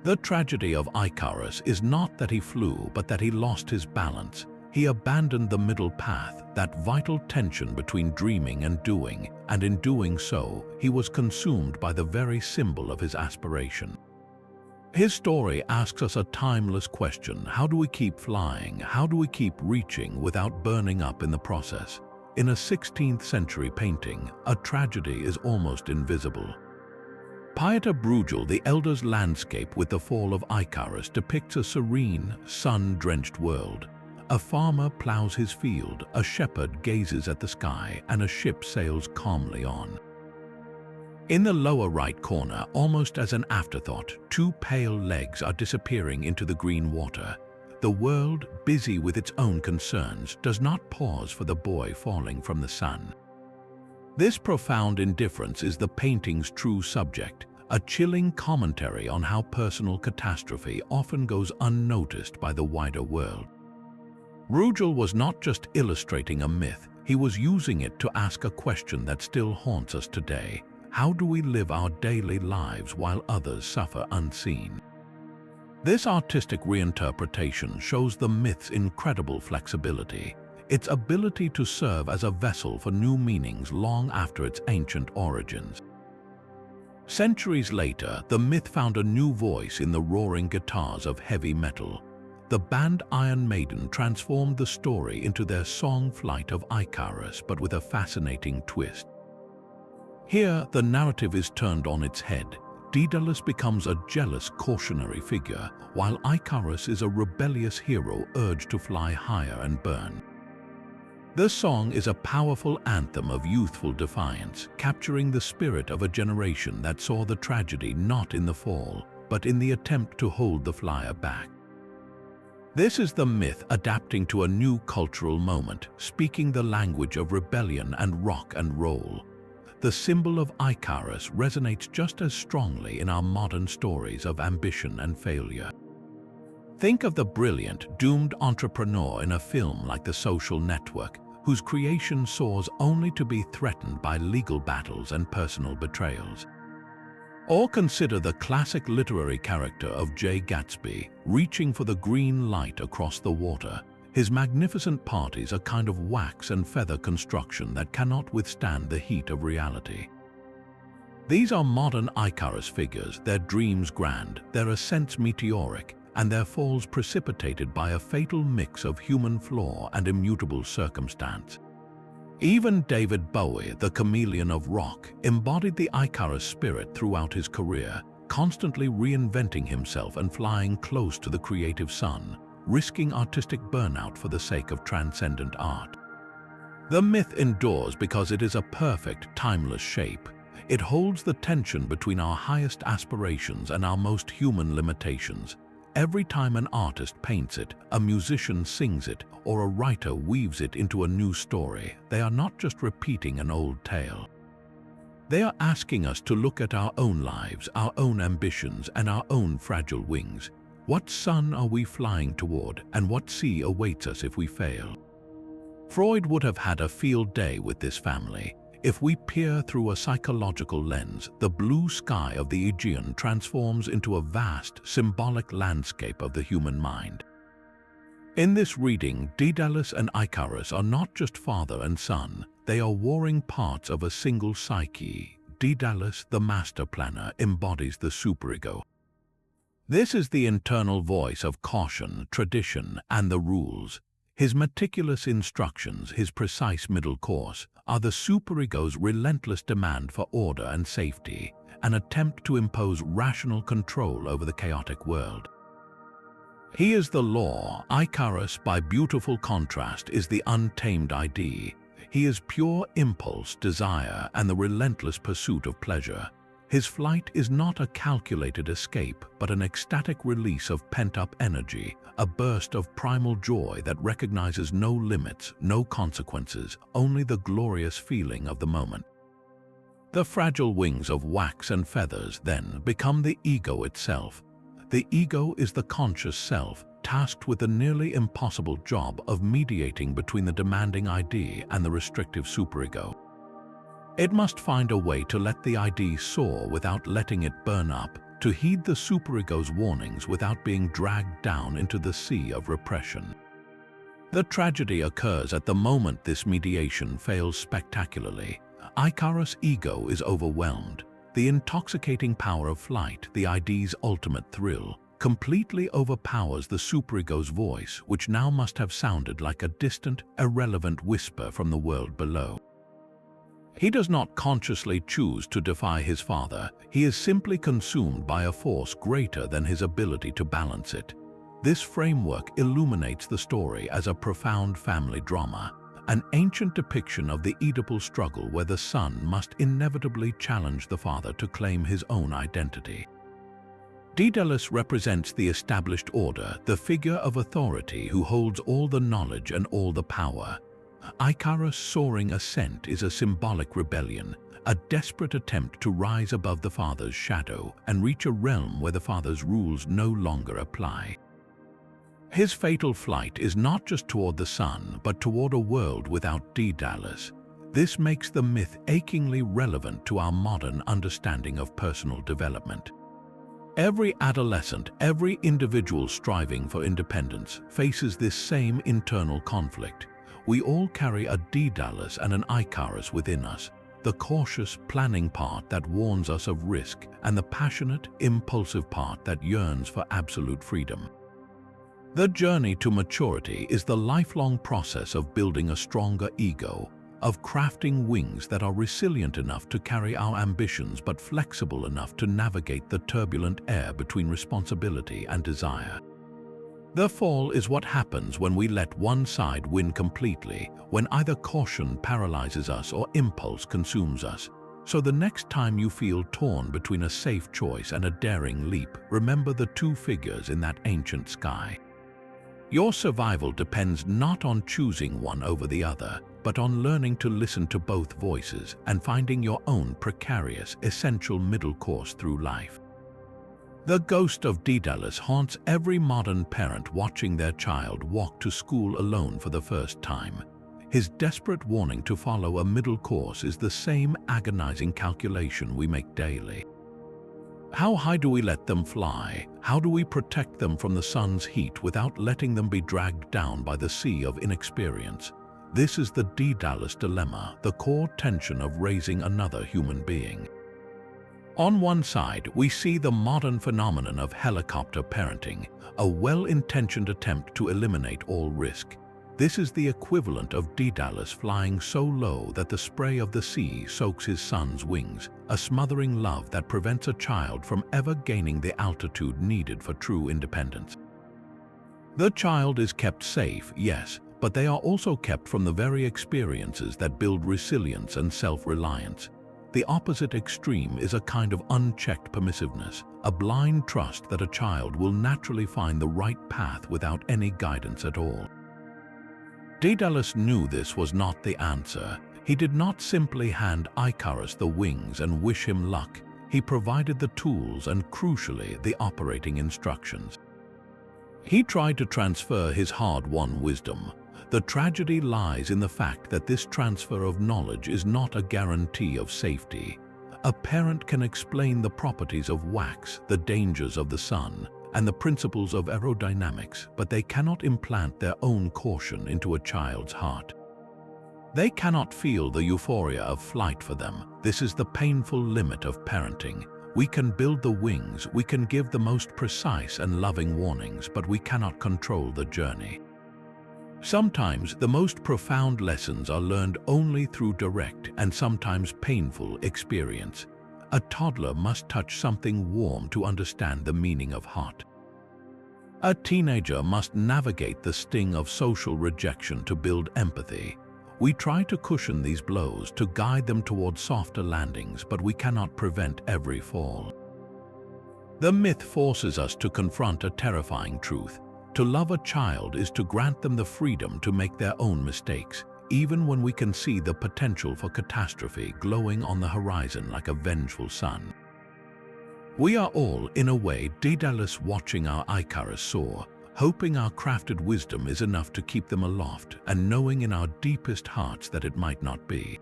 The tragedy of Icarus is not that he flew, but that he lost his balance. He abandoned the middle path, that vital tension between dreaming and doing, and in doing so, he was consumed by the very symbol of his aspiration. His story asks us a timeless question: how do we keep flying? How do we keep reaching without burning up in the process? In a 16th century painting, a tragedy is almost invisible. Pieter Bruegel, the elder's landscape with the fall of Icarus, depicts a serene, sun-drenched world. A farmer plows his field, a shepherd gazes at the sky, and a ship sails calmly on. In the lower right corner, almost as an afterthought, two pale legs are disappearing into the green water. The world, busy with its own concerns, does not pause for the boy falling from the sun. This profound indifference is the painting's true subject, a chilling commentary on how personal catastrophe often goes unnoticed by the wider world. Bruegel was not just illustrating a myth, he was using it to ask a question that still haunts us today. How do we live our daily lives while others suffer unseen? This artistic reinterpretation shows the myth's incredible flexibility, its ability to serve as a vessel for new meanings long after its ancient origins. Centuries later, the myth found a new voice in the roaring guitars of heavy metal. The band Iron Maiden transformed the story into their song Flight of Icarus, but with a fascinating twist. Here, the narrative is turned on its head. Daedalus becomes a jealous, cautionary figure, while Icarus is a rebellious hero urged to fly higher and burn. The song is a powerful anthem of youthful defiance, capturing the spirit of a generation that saw the tragedy not in the fall, but in the attempt to hold the flyer back. This is the myth adapting to a new cultural moment, speaking the language of rebellion and rock and roll. The symbol of Icarus resonates just as strongly in our modern stories of ambition and failure. Think of the brilliant, doomed entrepreneur in a film like The Social Network, whose creation soars only to be threatened by legal battles and personal betrayals. Or consider the classic literary character of J. Gatsby, reaching for the green light across the water. His magnificent parties are a kind of wax and feather construction that cannot withstand the heat of reality. These are modern Icarus figures, their dreams grand, their ascents meteoric, and their falls precipitated by a fatal mix of human flaw and immutable circumstance. Even David Bowie, the chameleon of rock, embodied the Icarus spirit throughout his career, constantly reinventing himself and flying close to the creative sun, risking artistic burnout for the sake of transcendent art. The myth endures because it is a perfect, timeless shape. It holds the tension between our highest aspirations and our most human limitations. Every time an artist paints it, a musician sings it, or a writer weaves it into a new story, they are not just repeating an old tale. They are asking us to look at our own lives, our own ambitions, and our own fragile wings. What sun are we flying toward, and what sea awaits us if we fail? Freud would have had a field day with this family. If we peer through a psychological lens, the blue sky of the Aegean transforms into a vast, symbolic landscape of the human mind. In this reading, Daedalus and Icarus are not just father and son, they are warring parts of a single psyche. Daedalus, the master planner, embodies the superego. This is the internal voice of caution, tradition, and the rules. His meticulous instructions, his precise middle course, are the superego's relentless demand for order and safety, an attempt to impose rational control over the chaotic world. He is the law. Icarus, by beautiful contrast, is the untamed ID. He is pure impulse, desire, and the relentless pursuit of pleasure. His flight is not a calculated escape, but an ecstatic release of pent-up energy, a burst of primal joy that recognizes no limits, no consequences, only the glorious feeling of the moment. The fragile wings of wax and feathers, then, become the ego itself. The ego is the conscious self, tasked with the nearly impossible job of mediating between the demanding ID and the restrictive superego. It must find a way to let the ID soar without letting it burn up, to heed the superego's warnings without being dragged down into the sea of repression. The tragedy occurs at the moment this mediation fails spectacularly. Icarus' ego is overwhelmed. The intoxicating power of flight, the ID's ultimate thrill, completely overpowers the superego's voice, which now must have sounded like a distant, irrelevant whisper from the world below. He does not consciously choose to defy his father. He is simply consumed by a force greater than his ability to balance it. This framework illuminates the story as a profound family drama, an ancient depiction of the Oedipal struggle where the son must inevitably challenge the father to claim his own identity. Daedalus represents the established order, the figure of authority who holds all the knowledge and all the power. Icarus' soaring ascent is a symbolic rebellion, a desperate attempt to rise above the father's shadow and reach a realm where the father's rules no longer apply. His fatal flight is not just toward the sun, but toward a world without Daedalus. This makes the myth achingly relevant to our modern understanding of personal development. Every adolescent, every individual striving for independence, faces this same internal conflict. We all carry a Daedalus and an Icarus within us, the cautious, planning part that warns us of risk, and the passionate, impulsive part that yearns for absolute freedom. The journey to maturity is the lifelong process of building a stronger ego, of crafting wings that are resilient enough to carry our ambitions but flexible enough to navigate the turbulent air between responsibility and desire. The fall is what happens when we let one side win completely, when either caution paralyzes us or impulse consumes us. So the next time you feel torn between a safe choice and a daring leap, remember the two figures in that ancient sky. Your survival depends not on choosing one over the other, but on learning to listen to both voices and finding your own precarious, essential middle course through life. The ghost of Daedalus haunts every modern parent watching their child walk to school alone for the first time. His desperate warning to follow a middle course is the same agonizing calculation we make daily. How high do we let them fly? How do we protect them from the sun's heat without letting them be dragged down by the sea of inexperience? This is the Daedalus dilemma, the core tension of raising another human being. On one side, we see the modern phenomenon of helicopter parenting, a well-intentioned attempt to eliminate all risk. This is the equivalent of Daedalus flying so low that the spray of the sea soaks his son's wings, a smothering love that prevents a child from ever gaining the altitude needed for true independence. The child is kept safe, yes, but they are also kept from the very experiences that build resilience and self-reliance. The opposite extreme is a kind of unchecked permissiveness, a blind trust that a child will naturally find the right path without any guidance at all. Daedalus knew this was not the answer. He did not simply hand Icarus the wings and wish him luck. He provided the tools and, crucially, the operating instructions. He tried to transfer his hard-won wisdom. The tragedy lies in the fact that this transfer of knowledge is not a guarantee of safety. A parent can explain the properties of wax, the dangers of the sun, and the principles of aerodynamics, but they cannot implant their own caution into a child's heart. They cannot feel the euphoria of flight for them. This is the painful limit of parenting. We can build the wings, we can give the most precise and loving warnings, but we cannot control the journey. Sometimes the most profound lessons are learned only through direct and sometimes painful experience. A toddler must touch something warm to understand the meaning of hot. A teenager must navigate the sting of social rejection to build empathy. We try to cushion these blows to guide them toward softer landings, but we cannot prevent every fall. The myth forces us to confront a terrifying truth. To love a child is to grant them the freedom to make their own mistakes, even when we can see the potential for catastrophe glowing on the horizon like a vengeful sun. We are all, in a way, Daedalus watching our Icarus soar, hoping our crafted wisdom is enough to keep them aloft and knowing in our deepest hearts that it might not be.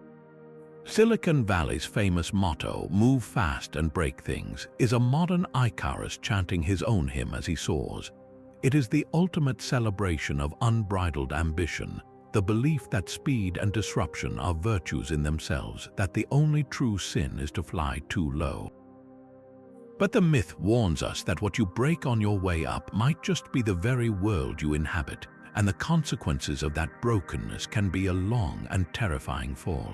Silicon Valley's famous motto, "Move fast and break things," is a modern Icarus chanting his own hymn as he soars. It is the ultimate celebration of unbridled ambition, the belief that speed and disruption are virtues in themselves, that the only true sin is to fly too low. But the myth warns us that what you break on your way up might just be the very world you inhabit, and the consequences of that brokenness can be a long and terrifying fall.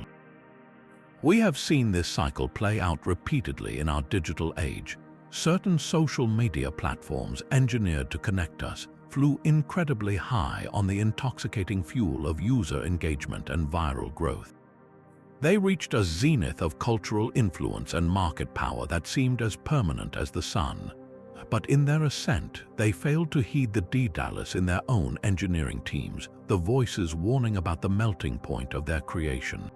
We have seen this cycle play out repeatedly in our digital age. Certain social media platforms engineered to connect us flew incredibly high on the intoxicating fuel of user engagement and viral growth. They reached a zenith of cultural influence and market power that seemed as permanent as the sun. But in their ascent, they failed to heed the Daedalus in their own engineering teams, the voices warning about the melting point of their creation.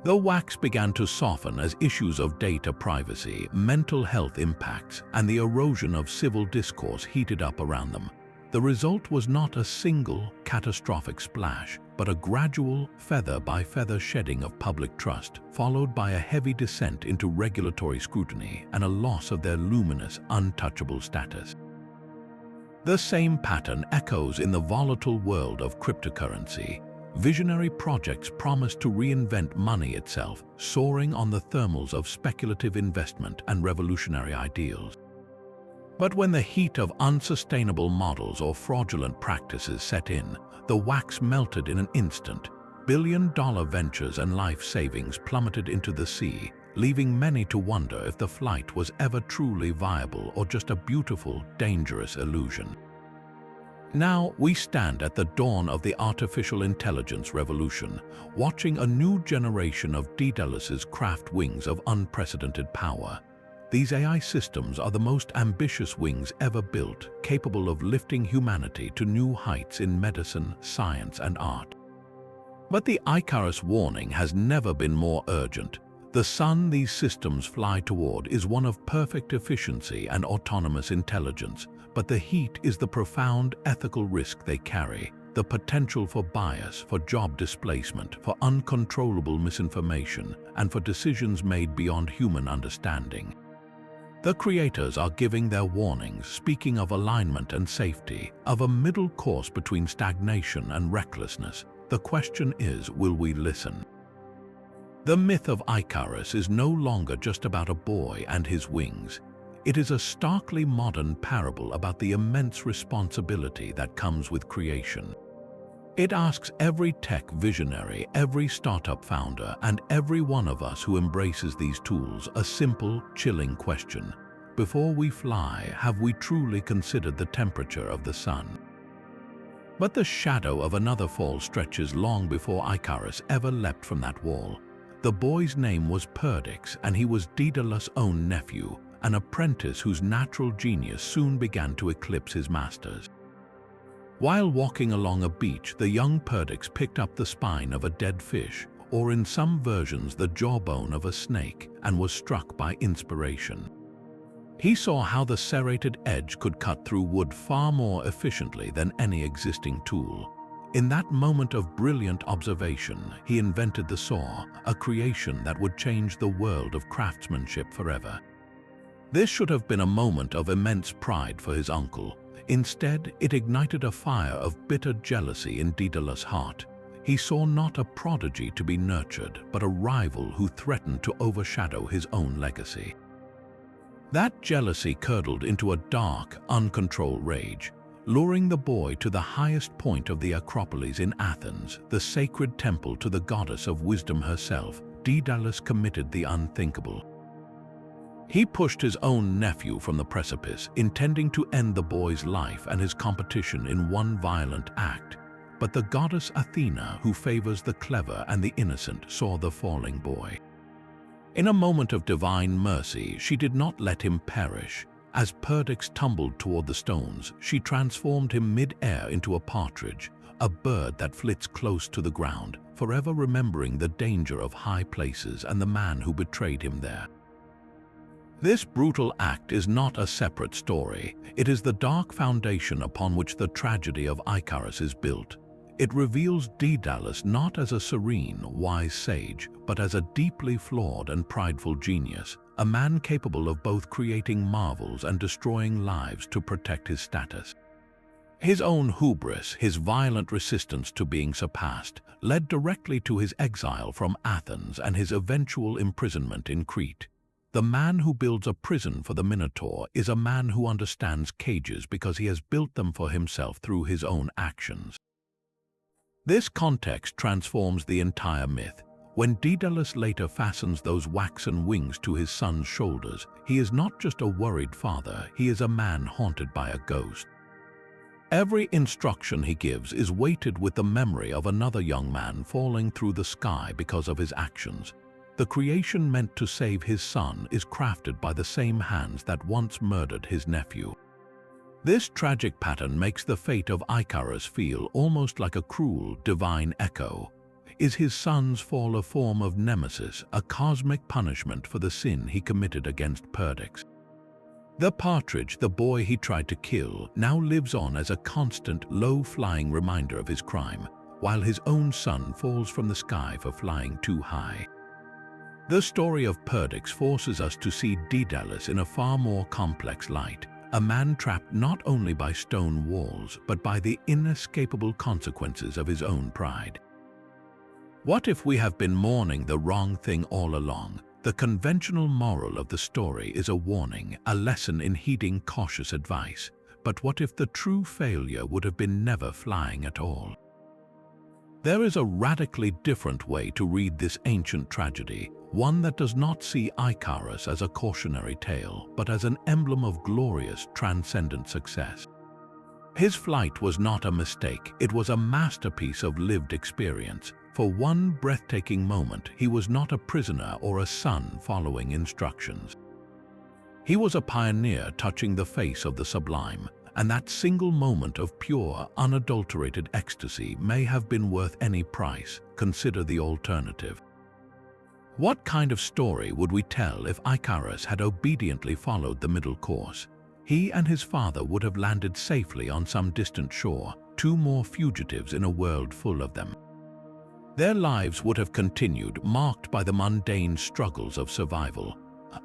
The wax began to soften as issues of data privacy, mental health impacts, and the erosion of civil discourse heated up around them. The result was not a single catastrophic splash, but a gradual, feather-by-feather shedding of public trust, followed by a heavy descent into regulatory scrutiny and a loss of their luminous, untouchable status. The same pattern echoes in the volatile world of cryptocurrency. Visionary projects promise to reinvent money itself, soaring on the thermals of speculative investment and revolutionary ideals. But when the heat of unsustainable models or fraudulent practices set in, the wax melted in an instant. Billion-dollar ventures and life savings plummeted into the sea, leaving many to wonder if the flight was ever truly viable or just a beautiful, dangerous illusion. Now we stand at the dawn of the artificial intelligence revolution, watching a new generation of Daedalus's craft wings of unprecedented power. These AI systems are the most ambitious wings ever built, capable of lifting humanity to new heights in medicine, science, and art. But the Icarus warning has never been more urgent. The sun these systems fly toward is one of perfect efficiency and autonomous intelligence, but the heat is the profound ethical risk they carry, the potential for bias, for job displacement, for uncontrollable misinformation, and for decisions made beyond human understanding. The creators are giving their warnings, speaking of alignment and safety, of a middle course between stagnation and recklessness. The question is, will we listen? The myth of Icarus is no longer just about a boy and his wings. It is a starkly modern parable about the immense responsibility that comes with creation. It asks every tech visionary, every startup founder, and every one of us who embraces these tools a simple, chilling question. Before we fly, have we truly considered the temperature of the sun? But the shadow of another fall stretches long before Icarus ever leapt from that wall. The boy's name was Perdix, and he was Daedalus' own nephew, an apprentice whose natural genius soon began to eclipse his master's. While walking along a beach, the young Perdix picked up the spine of a dead fish, or in some versions the jawbone of a snake, and was struck by inspiration. He saw how the serrated edge could cut through wood far more efficiently than any existing tool. In that moment of brilliant observation, he invented the saw, a creation that would change the world of craftsmanship forever. This should have been a moment of immense pride for his uncle. Instead, it ignited a fire of bitter jealousy in Daedalus' heart. He saw not a prodigy to be nurtured, but a rival who threatened to overshadow his own legacy. That jealousy curdled into a dark, uncontrolled rage, luring the boy to the highest point of the Acropolis in Athens, the sacred temple to the goddess of wisdom herself. Daedalus committed the unthinkable. He pushed his own nephew from the precipice, intending to end the boy's life and his competition in one violent act. But the goddess Athena, who favors the clever and the innocent, saw the falling boy. In a moment of divine mercy, she did not let him perish. As Perdix tumbled toward the stones, she transformed him mid-air into a partridge, a bird that flits close to the ground, forever remembering the danger of high places and the man who betrayed him there. This brutal act is not a separate story. It is the dark foundation upon which the tragedy of Icarus is built. It reveals Daedalus not as a serene, wise sage, but as a deeply flawed and prideful genius, a man capable of both creating marvels and destroying lives to protect his status. His own hubris, his violent resistance to being surpassed, led directly to his exile from Athens and his eventual imprisonment in Crete. The man who builds a prison for the Minotaur is a man who understands cages because he has built them for himself through his own actions. This context transforms the entire myth. When Daedalus later fastens those waxen wings to his son's shoulders, he is not just a worried father, he is a man haunted by a ghost. Every instruction he gives is weighted with the memory of another young man falling through the sky because of his actions. The creation meant to save his son is crafted by the same hands that once murdered his nephew. This tragic pattern makes the fate of Icarus feel almost like a cruel, divine echo. Is his son's fall a form of nemesis, a cosmic punishment for the sin he committed against Perdix? The partridge, the boy he tried to kill, now lives on as a constant, low-flying reminder of his crime, while his own son falls from the sky for flying too high. The story of Perdix forces us to see Daedalus in a far more complex light, a man trapped not only by stone walls, but by the inescapable consequences of his own pride. What if we have been mourning the wrong thing all along? The conventional moral of the story is a warning, a lesson in heeding cautious advice. But what if the true failure would have been never flying at all? There is a radically different way to read this ancient tragedy, one that does not see Icarus as a cautionary tale, but as an emblem of glorious, transcendent success. His flight was not a mistake, it was a masterpiece of lived experience. For one breathtaking moment, he was not a prisoner or a son following instructions. He was a pioneer touching the face of the sublime, and that single moment of pure, unadulterated ecstasy may have been worth any price. Consider the alternative. What kind of story would we tell if Icarus had obediently followed the middle course? He and his father would have landed safely on some distant shore, two more fugitives in a world full of them. Their lives would have continued, marked by the mundane struggles of survival.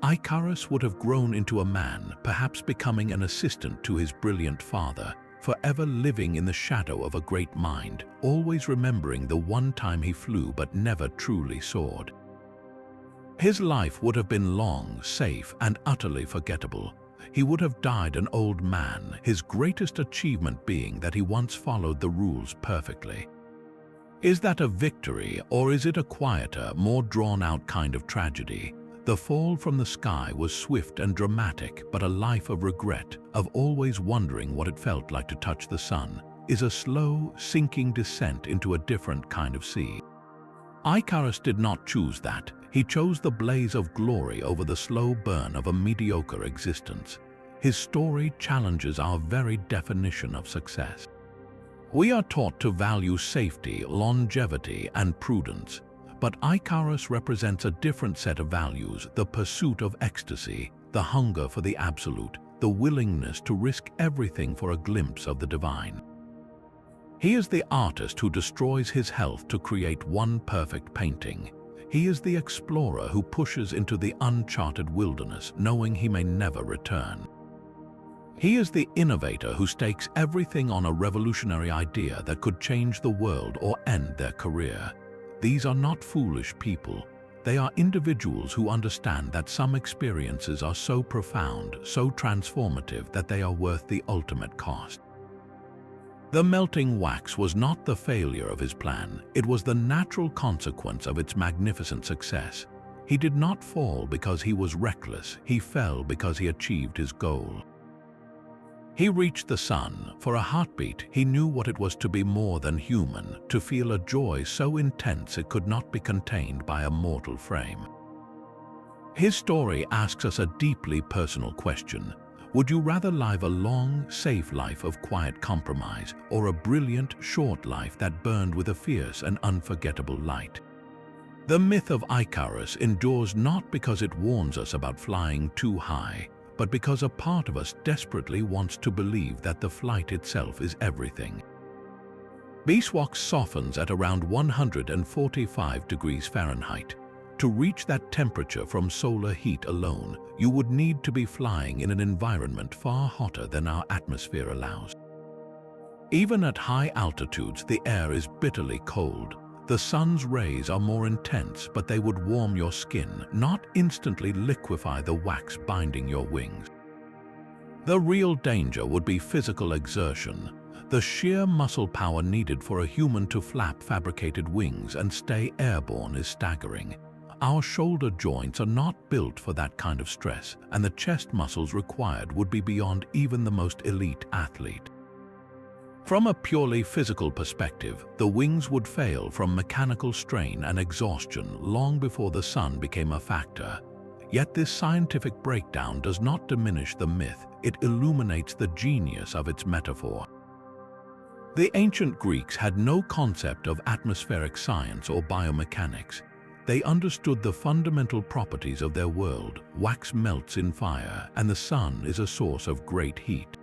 Icarus would have grown into a man, perhaps becoming an assistant to his brilliant father, forever living in the shadow of a great mind, always remembering the one time he flew but never truly soared. His life would have been long, safe, and utterly forgettable. He would have died an old man, his greatest achievement being that he once followed the rules perfectly. Is that a victory, or is it a quieter, more drawn-out kind of tragedy? The fall from the sky was swift and dramatic, but a life of regret, of always wondering what it felt like to touch the sun, is a slow, sinking descent into a different kind of sea. Icarus did not choose that. He chose the blaze of glory over the slow burn of a mediocre existence. His story challenges our very definition of success. We are taught to value safety, longevity, and prudence, but Icarus represents a different set of values: the pursuit of ecstasy, the hunger for the absolute, the willingness to risk everything for a glimpse of the divine. He is the artist who destroys his health to create one perfect painting. He is the explorer who pushes into the uncharted wilderness, knowing he may never return. He is the innovator who stakes everything on a revolutionary idea that could change the world or end their career. These are not foolish people. They are individuals who understand that some experiences are so profound, so transformative, that they are worth the ultimate cost. The melting wax was not the failure of his plan, it was the natural consequence of its magnificent success. He did not fall because he was reckless, he fell because he achieved his goal. He reached the sun. For a heartbeat, he knew what it was to be more than human, to feel a joy so intense it could not be contained by a mortal frame. His story asks us a deeply personal question. Would you rather live a long, safe life of quiet compromise, or a brilliant, short life that burned with a fierce and unforgettable light? The myth of Icarus endures not because it warns us about flying too high, but because a part of us desperately wants to believe that the flight itself is everything. Beeswax softens at around 145 degrees Fahrenheit. To reach that temperature from solar heat alone, you would need to be flying in an environment far hotter than our atmosphere allows. Even at high altitudes, the air is bitterly cold. The sun's rays are more intense, but they would warm your skin, not instantly liquefy the wax binding your wings. The real danger would be physical exertion. The sheer muscle power needed for a human to flap fabricated wings and stay airborne is staggering. Our shoulder joints are not built for that kind of stress, and the chest muscles required would be beyond even the most elite athlete. From a purely physical perspective, the wings would fail from mechanical strain and exhaustion long before the sun became a factor. Yet this scientific breakdown does not diminish the myth, it illuminates the genius of its metaphor. The ancient Greeks had no concept of atmospheric science or biomechanics. They understood the fundamental properties of their world. Wax melts in fire, and the sun is a source of great heat.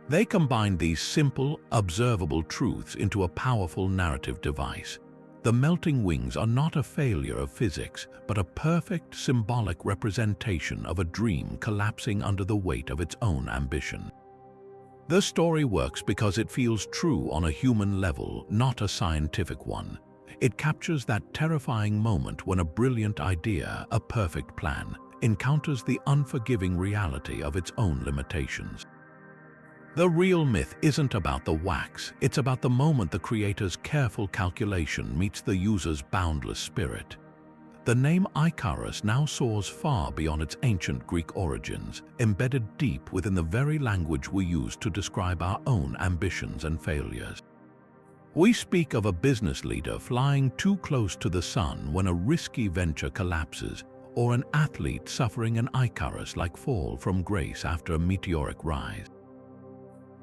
They combined these simple, observable truths into a powerful narrative device. The melting wings are not a failure of physics, but a perfect symbolic representation of a dream collapsing under the weight of its own ambition. The story works because it feels true on a human level, not a scientific one. It captures that terrifying moment when a brilliant idea, a perfect plan, encounters the unforgiving reality of its own limitations. The real myth isn't about the wax, it's about the moment the creator's careful calculation meets the user's boundless spirit. The name Icarus now soars far beyond its ancient Greek origins, embedded deep within the very language we use to describe our own ambitions and failures. We speak of a business leader flying too close to the sun when a risky venture collapses, or an athlete suffering an Icarus-like fall from grace after a meteoric rise.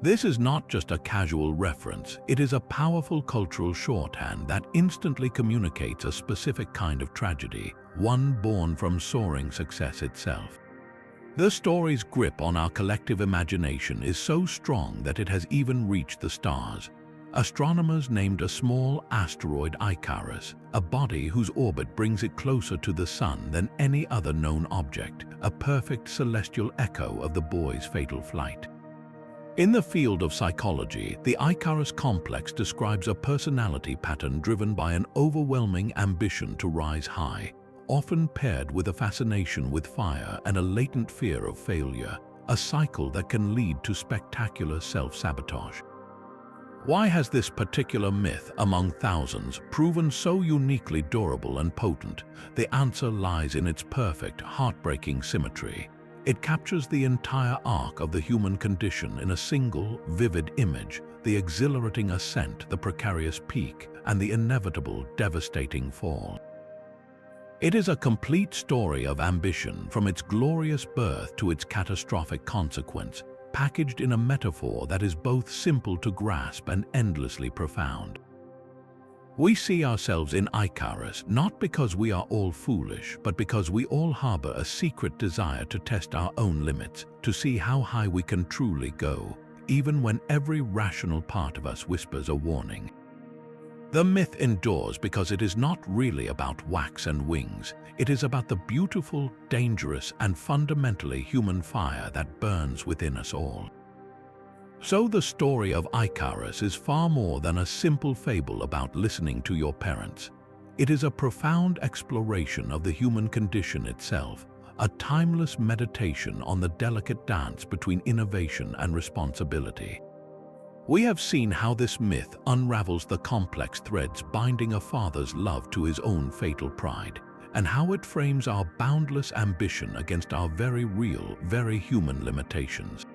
This is not just a casual reference, it is a powerful cultural shorthand that instantly communicates a specific kind of tragedy, one born from soaring success itself. The story's grip on our collective imagination is so strong that it has even reached the stars. Astronomers named a small asteroid Icarus, a body whose orbit brings it closer to the sun than any other known object, a perfect celestial echo of the boy's fatal flight. In the field of psychology, the Icarus complex describes a personality pattern driven by an overwhelming ambition to rise high, often paired with a fascination with fire and a latent fear of failure, a cycle that can lead to spectacular self-sabotage. Why has this particular myth, among thousands, proven so uniquely durable and potent? The answer lies in its perfect, heartbreaking symmetry. It captures the entire arc of the human condition in a single, vivid image: the exhilarating ascent, the precarious peak, and the inevitable, devastating fall. It is a complete story of ambition, from its glorious birth to its catastrophic consequence, packaged in a metaphor that is both simple to grasp and endlessly profound. We see ourselves in Icarus not because we are all foolish, but because we all harbor a secret desire to test our own limits, to see how high we can truly go, even when every rational part of us whispers a warning. The myth endures because it is not really about wax and wings. It is about the beautiful, dangerous, and fundamentally human fire that burns within us all. So the story of Icarus is far more than a simple fable about listening to your parents. It is a profound exploration of the human condition itself, a timeless meditation on the delicate dance between innovation and responsibility. We have seen how this myth unravels the complex threads binding a father's love to his own fatal pride, and how it frames our boundless ambition against our very real, very human limitations.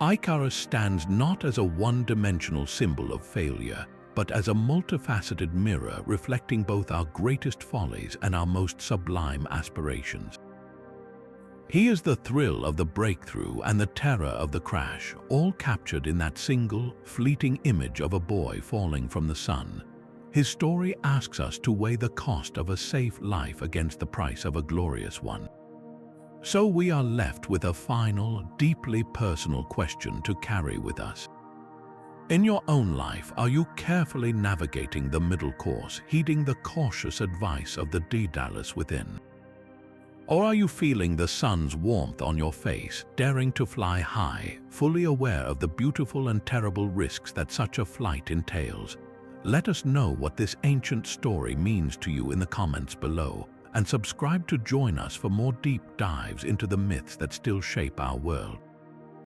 Icarus stands not as a one-dimensional symbol of failure, but as a multifaceted mirror reflecting both our greatest follies and our most sublime aspirations. He is the thrill of the breakthrough and the terror of the crash, all captured in that single, fleeting image of a boy falling from the sun. His story asks us to weigh the cost of a safe life against the price of a glorious one. So we are left with a final, deeply personal question to carry with us. In your own life, are you carefully navigating the middle course, heeding the cautious advice of the Daedalus within? Or are you feeling the sun's warmth on your face, daring to fly high, fully aware of the beautiful and terrible risks that such a flight entails? Let us know what this ancient story means to you in the comments below, and subscribe to join us for more deep dives into the myths that still shape our world.